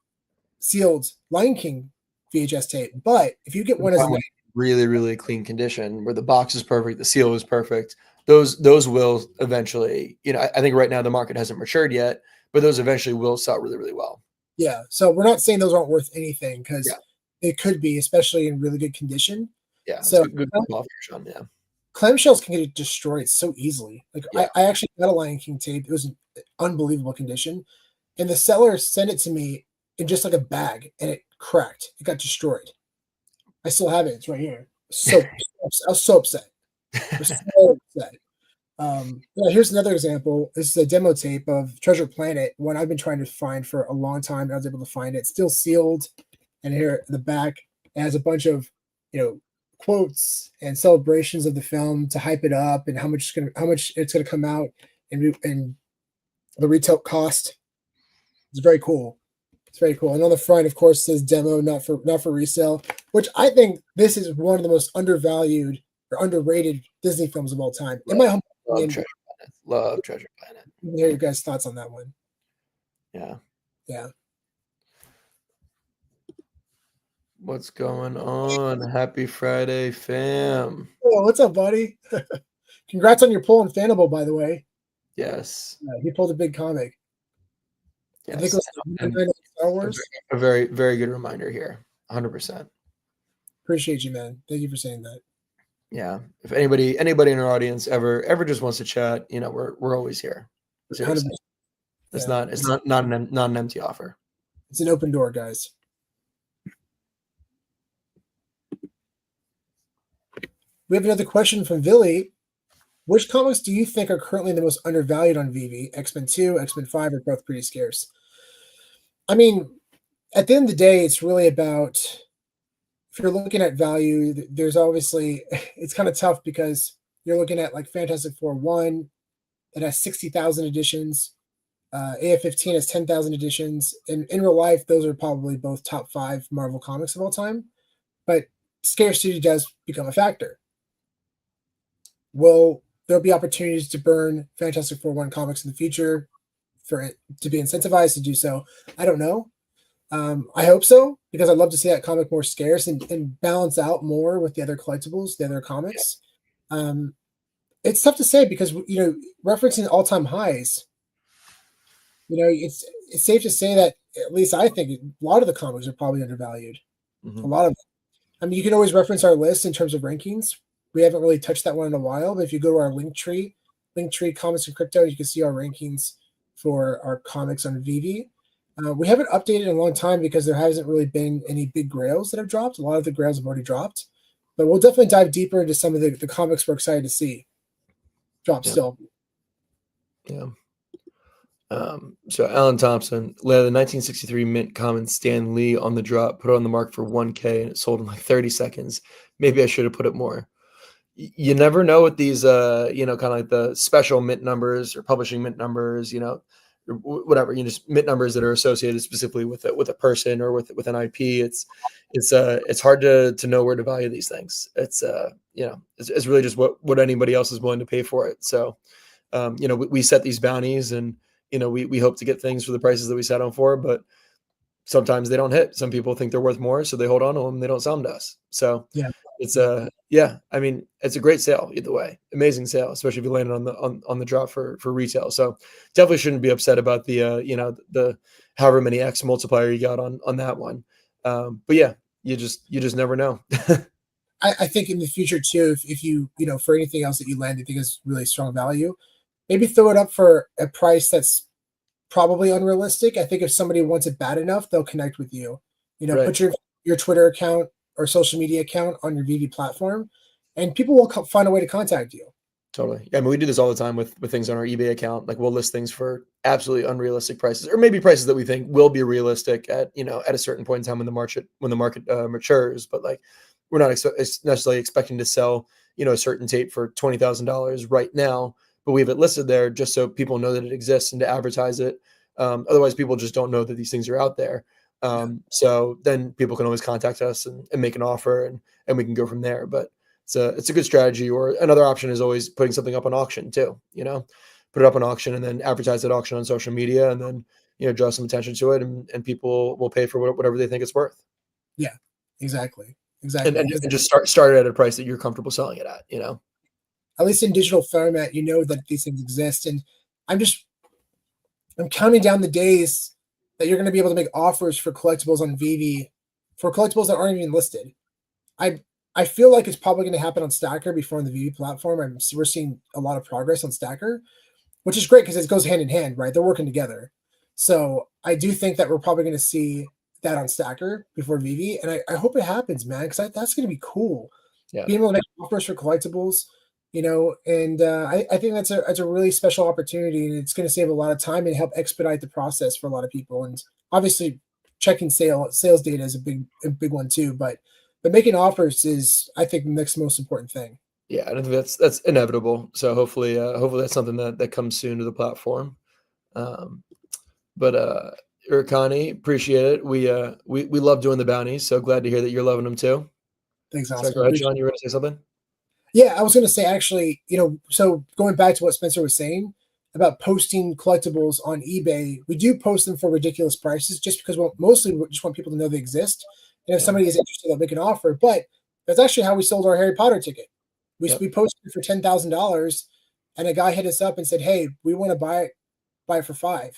sealed Lion King VHS tape. But if you get one as really, really clean condition, where the box is perfect, the seal is perfect, those will eventually, I think right now the market hasn't matured yet, but those eventually will sell really, really well. Yeah. So we're not saying those aren't worth anything, because it could be, especially in really good condition. Yeah, it's So good call for Sean. Yeah, clamshells can get destroyed so easily. Like yeah. I actually got a Lion King tape. It was in unbelievable condition. And the seller sent it to me in just like a bag and it cracked. It got destroyed. I still have it. It's right here. I was so upset. I was so upset. Yeah, here's another example. This is a demo tape of Treasure Planet, one I've been trying to find for a long time. And I was able to find it. Still sealed. And here in the back, it has a bunch of, quotes and celebrations of the film to hype it up and how much it's gonna come out and the retail cost. It's very cool. It's very cool. And on the front, of course, says demo, not for resale, which I think this is one of the most undervalued or underrated Disney films of all time. In my humble Love opinion, Treasure Planet. Love Treasure Planet. hear your guys' thoughts on that one. Yeah. Yeah. What's going on? Happy Friday, fam. Oh, what's up, buddy? Congrats on your pull on Fannable, by the way. Yes. He pulled a big comic. Yes. I think it was And Star Wars. a very, very good reminder here. 100%. Appreciate you, man. Thank you for saying that. Yeah. If anybody in our audience ever just wants to chat, we're always here. Seriously. 100%. It's not an empty offer. It's an open door, guys. We have another question from Billy. Which comics do you think are currently the most undervalued on VeVe? X-Men 2, X-Men 5 are both pretty scarce. I mean, at the end of the day, it's really about, if you're looking at value, there's obviously, it's kind of tough because you're looking at like Fantastic Four 1 that has 60,000 editions. AF-15 has 10,000 editions. And in real life, those are probably both top 5 Marvel comics of all time. But scarcity does become a factor. Will there'll be opportunities to burn Fantastic Four 1 comics in the future for it to be incentivized to do so? I don't know. I hope so, because I'd love to see that comic more scarce and balance out more with the other collectibles, the other comics. It's tough to say because, referencing all-time highs, it's safe to say that, at least I think, a lot of the comics are probably undervalued. Mm-hmm. A lot of them. I mean, you can always reference our list in terms of rankings. We haven't really touched that one in a while, but if you go to our Linktree Comics and Crypto, you can see our rankings for our comics on VeVe. We haven't updated in a long time because there hasn't really been any big grails that have dropped. A lot of the grails have already dropped, but we'll definitely dive deeper into some of the comics we're excited to see drop still. Yeah. So Alan Thompson, the 1963 mint common Stan Lee on the drop, put it on the market for $1K and it sold in like 30 seconds. Maybe I should have put it more. You never know with these, kind of like the special mint numbers or publishing mint numbers, whatever, just mint numbers that are associated specifically with a person or with an IP. It's hard to know where to value these things. It's really just what anybody else is willing to pay for it. So, we set these bounties and, we hope to get things for the prices that we set them for, but sometimes they don't hit. Some people think they're worth more, so they hold on to them and they don't sell them to us. So yeah, it's I mean, it's a great sale either way. Amazing sale, especially if you landed on the drop for retail. So definitely shouldn't be upset about the the however many X multiplier you got on that one. But yeah, you just never know. I think in the future too, if you for anything else that you land, you think is really strong value, maybe throw it up for a price that's probably unrealistic. I think if somebody wants it bad enough, they'll connect with you. Right. Put your Twitter account or social media account on your VeVe platform, and people will find a way to contact you. Totally. Yeah, I mean, we do this all the time with things on our eBay account. Like we'll list things for absolutely unrealistic prices, or maybe prices that we think will be realistic at at a certain point in time when the market matures. But like we're not necessarily expecting to sell a certain tape for $20,000 right now, but we have it listed there just so people know that it exists and to advertise it. Otherwise, people just don't know that these things are out there. So then people can always contact us and make an offer, and we can go from there. But it's a good strategy. Or another option is always putting something up on auction too. Put it up on auction and then advertise that auction on social media, and then draw some attention to it, and people will pay for whatever they think it's worth. Yeah, exactly. And just start it at a price that you're comfortable selling it at. At least in digital format, that these things exist, and I'm counting down the days that you're going to be able to make offers for collectibles on VeVe, for collectibles that aren't even listed. I'm I feel like it's probably going to happen on Stacker before on the VeVe platform. We're seeing a lot of progress on Stacker, which is great because it goes hand in hand, right? They're working together. So I do think that we're probably going to see that on Stacker before VeVe, and I hope it happens, man, because that's going to be cool. Yeah. Being able to make offers for collectibles, and I think that's a really special opportunity, and it's going to save a lot of time and help expedite the process for a lot of people. And obviously, checking sales data is a big one too, but making offers is, I think, the next most important thing. Yeah, I think that's inevitable. So hopefully that's something that comes soon to the platform. But Urkani, appreciate it. We love doing the bounties, so glad to hear that you're loving them too. Thanks, Sorry, Oscar. go ahead, John. You were going to say something? Yeah, I was going to say, actually, so going back to what Spencer was saying about posting collectibles on eBay, we do post them for ridiculous prices just because mostly we just want people to know they exist. And if somebody is interested, they'll make an offer. But that's actually how we sold our Harry Potter ticket. We posted it for $10,000, and a guy hit us up and said, "Hey, we want to buy it for $5,000."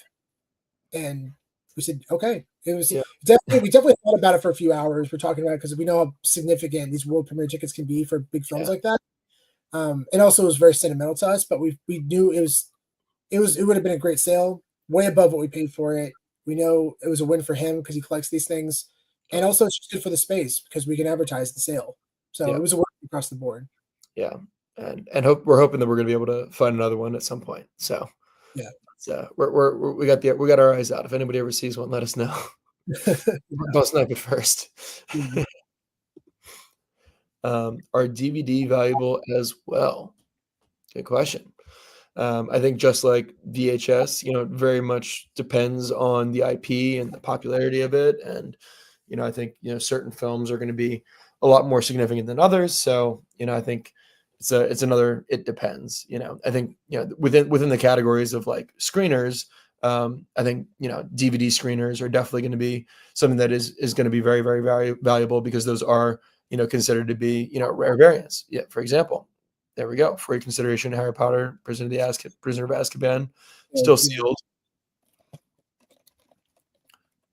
And we said, "Okay." It was definitely, we definitely thought about it for a few hours. We're talking about it because we know how significant these world premiere tickets can be for big films like that. And also it was very sentimental to us, but we knew it would have been a great sale, way above what we paid for it. We know it was a win for him because he collects these things, and also it's just good for the space because we can advertise the sale. So it was a win across the board. Yeah, and we're hoping that we're going to be able to find another one at some point. So yeah, we got our eyes out. If anybody ever sees one, let us know. Don't snipe it first. Are DVD valuable as well? Good question. I think just like VHS, it very much depends on the IP and the popularity of it. And, I think, certain films are going to be a lot more significant than others. So, I think it's another, it depends, I think, within the categories of like screeners, I think, DVD screeners are definitely going to be something that is going to be very, very valuable because those are, considered to be, rare variants. Yeah. For example, there we go. For your consideration, Harry Potter, Prisoner of Azkaban, still sealed.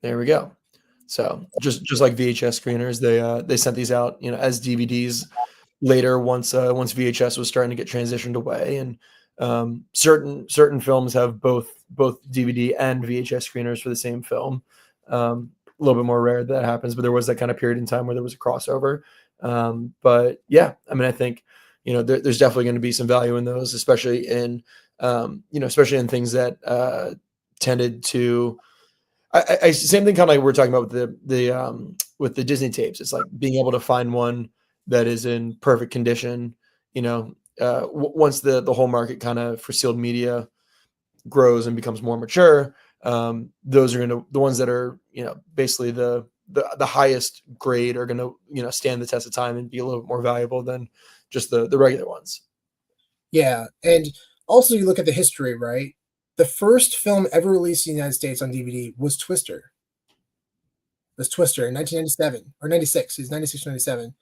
There we go. So just like VHS screeners, they sent these out, as DVDs later once VHS was starting to get transitioned away, and certain films have both DVD and VHS screeners for the same film. A little bit more rare that happens, but there was that kind of period in time where there was a crossover. But yeah, I mean, I think there's definitely going to be some value in those, especially in things that tended to. I same thing kind of like we're talking about with the Disney tapes. It's like being able to find one that is in perfect condition. Once the whole market kind of for sealed media grows and becomes more mature, those are the ones that are basically the highest grade are going to stand the test of time and be a little bit more valuable than just the regular ones. Yeah, and also you look at the history, right? The first film ever released in the United States on DVD was Twister. It was Twister in 1997 or 96. It's 96 or 97.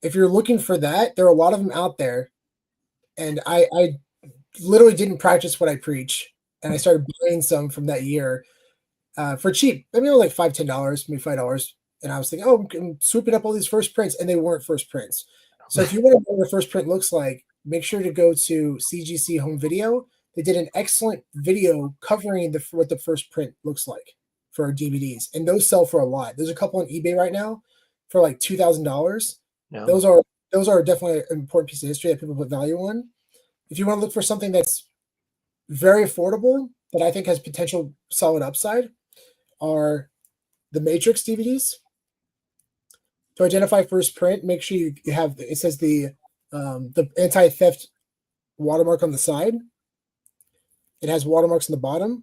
If you're looking for that, there are a lot of them out there. And I literally didn't practice what I preach. And I started buying some from that year for cheap. I mean, like $5, $10, maybe $5. And I was thinking, oh, I'm swooping up all these first prints. And they weren't first prints. So if you want to know what a first print looks like, make sure to go to CGC Home Video. They did an excellent video covering what the first print looks like for our DVDs. And those sell for a lot. There's a couple on eBay right now for like $2,000. Yeah. Those are definitely an important piece of history that people put value on. If you want to look for something that's very affordable, that I think has potential solid upside, are the Matrix DVDs. To identify first print, make sure you have, it says the anti-theft watermark on the side. It has watermarks on the bottom.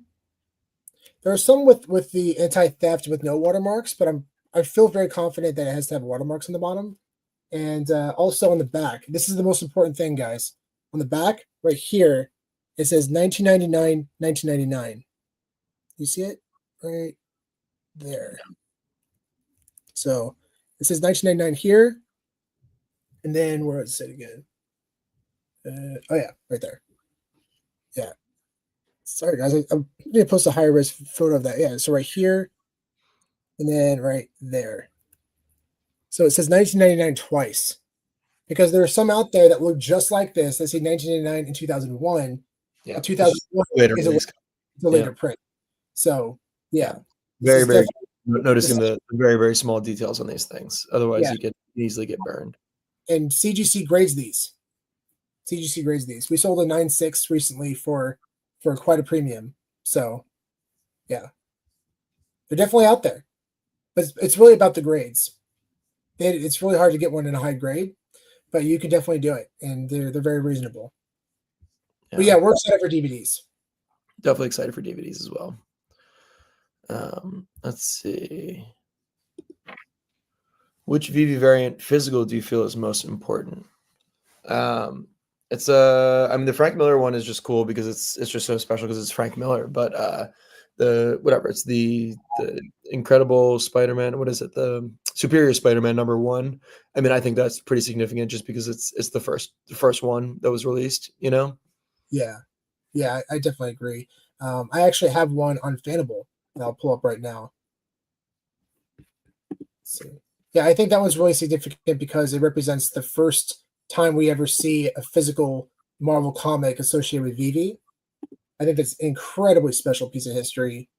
There are some with the anti-theft with no watermarks, but I feel very confident that it has to have watermarks on the bottom. And also on the back. This is the most important thing, guys. On the back, right here, it says 1999, 1999. You see it? Right there. So it says 1999 here. And then where does it say again? Oh, yeah, right there. Yeah. Sorry, guys. I'm going to post a higher res photo of that. Yeah, so right here. And then right there. So it says 1999 twice, because there are some out there that look just like this. They say 1999 and 2001. Yeah, And 2001 later is a release. later print. So yeah, Very, this is very definitely noticing the very, very small details on these things. Otherwise, Yeah. you could easily get burned. and CGC grades these. CGC grades these. We sold a 9.6 recently for quite a premium. So yeah, they're definitely out there, but it's really about the grades. It's really hard to get one in a high grade, but you can definitely do it, and they're very reasonable. But yeah, we're excited for DVDs. Definitely excited for DVDs as well. Let's see. Which VeVe variant physical do you feel is most important? It's I mean, the Frank Miller one is just cool because it's just so special because it's Frank Miller. But it's the Incredible Spider-Man. What is it? The Superior Spider-Man #1. I mean, I think that's pretty significant just because it's the first one that was released. You know. Yeah, I definitely agree. I actually have one on Fannable that I'll pull up right now. Let's see. Yeah, I think that was really significant because it represents the first time we ever see a physical Marvel comic associated with VeVe. I think that's an incredibly special piece of history.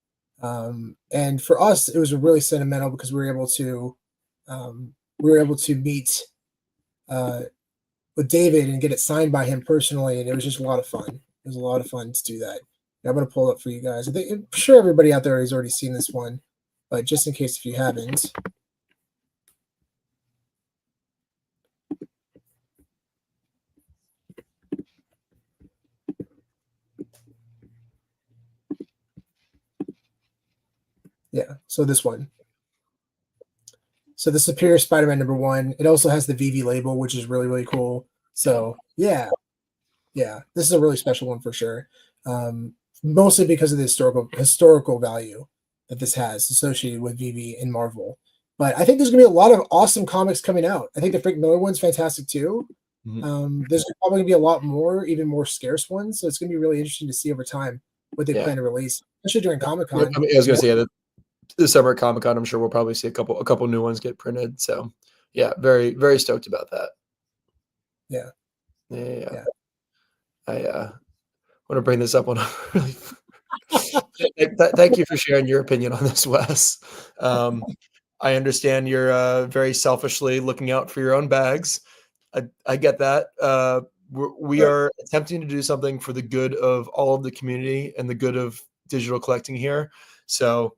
And for us, it was really sentimental because we were able to meet with David and get it signed by him personally, and it was just a lot of fun. It was a lot of fun to do that. I'm going to pull it up for you guys. I'm sure everybody out there has already seen this one, but just in case if you haven't. Yeah, so this one. So the Superior Spider-Man #1. It also has the VeVe label, which is really, really cool. So yeah, this is a really special one for sure. Mostly because of the historical value that this has associated with VeVe and Marvel. But I think there's gonna be a lot of awesome comics coming out. I think the Frank Miller one's fantastic too. There's probably gonna be a lot more, even more scarce ones. So it's gonna be really interesting to see over time what they plan to release, especially during Comic-Con. I mean, I was gonna say that the summer at Comic-Con, I'm sure we'll probably see a couple new ones get printed. So yeah, very, very stoked about that. Yeah. I want to bring this up on a really thank you for sharing your opinion on this, Wes. I understand you're very selfishly looking out for your own bags. I get that. We are attempting to do something for the good of all of the community and the good of digital collecting here. So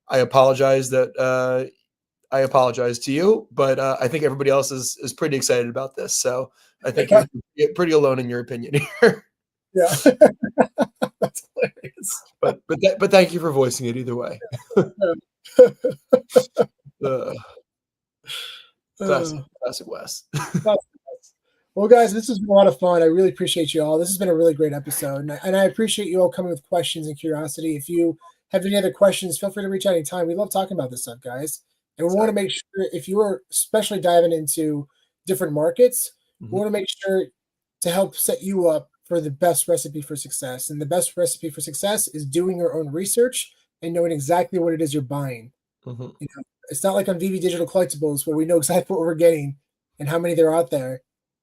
I apologize that I apologize to you, but I think everybody else is pretty excited about this. So I think you're pretty alone in your opinion here. Yeah. That's hilarious. But thank you for voicing it either way. Classic Wes. Well, guys, this has been a lot of fun. I really appreciate you all. This has been a really great episode, and I appreciate you all coming with questions and curiosity. If you have any other questions, feel free to reach out anytime. We love talking about this stuff, guys. And we want to make sure, if you are especially diving into different markets, we want to make sure to help set you up for the best recipe for success. And the best recipe for success is doing your own research and knowing exactly what it is you're buying. You know, it's not like on VeVe Digital Collectibles where we know exactly what we're getting and how many there are out there.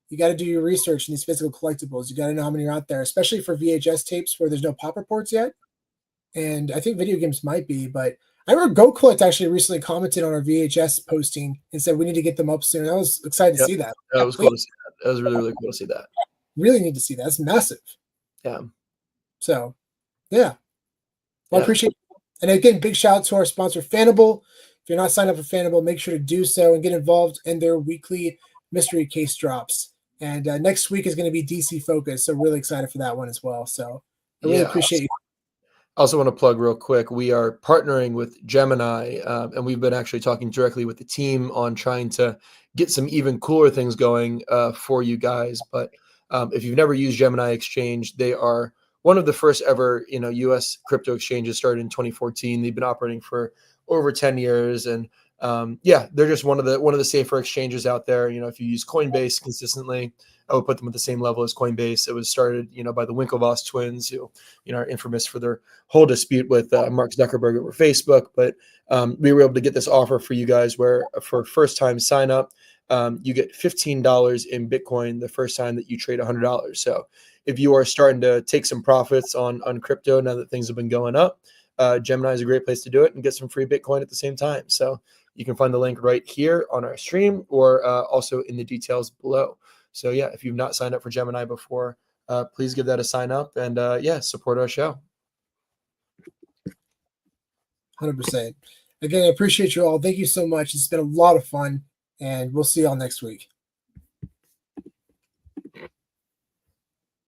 You got to do your research in these physical collectibles. You got to know how many are out there, especially for VHS tapes where there's no pop reports yet. And I think video games might be, but I remember Go Collect actually recently commented on our VHS posting and said we need to get them up soon. I was excited to see that. That was cool to see that. That was really, really cool to see that. Really need to see that. That's massive. Yeah. So, yeah. Well, I appreciate it. And again, big shout out to our sponsor, Fannable. If you're not signed up for Fannable, make sure to do so and get involved in their weekly mystery case drops. And next week is going to be DC focused, so really excited for that one as well. So I really appreciate you. I also want to plug real quick. We are partnering with Gemini, and we've been actually talking directly with the team on trying to get some even cooler things going for you guys. But if you've never used Gemini Exchange, they are one of the first ever, U.S. crypto exchanges. Started in 2014. They've been operating for over 10 years, and Yeah, they're just one of the safer exchanges out there. You know, if you use Coinbase consistently, I would put them at the same level as Coinbase. It was started, you know, by the Winklevoss twins, who, you know, are infamous for their whole dispute with Mark Zuckerberg over Facebook. But we were able to get this offer for you guys, where for first time sign up, you get $15 in Bitcoin the first time that you trade $100. So if you are starting to take some profits on crypto now that things have been going up, Gemini is a great place to do it and get some free Bitcoin at the same time. So you can find the link right here on our stream, or also in the details below. So yeah, if you've not signed up for Gemini before, please give that a sign up, and yeah, support our show. 100%. Again, I appreciate you all. Thank you so much. It's been a lot of fun, and we'll see y'all next week.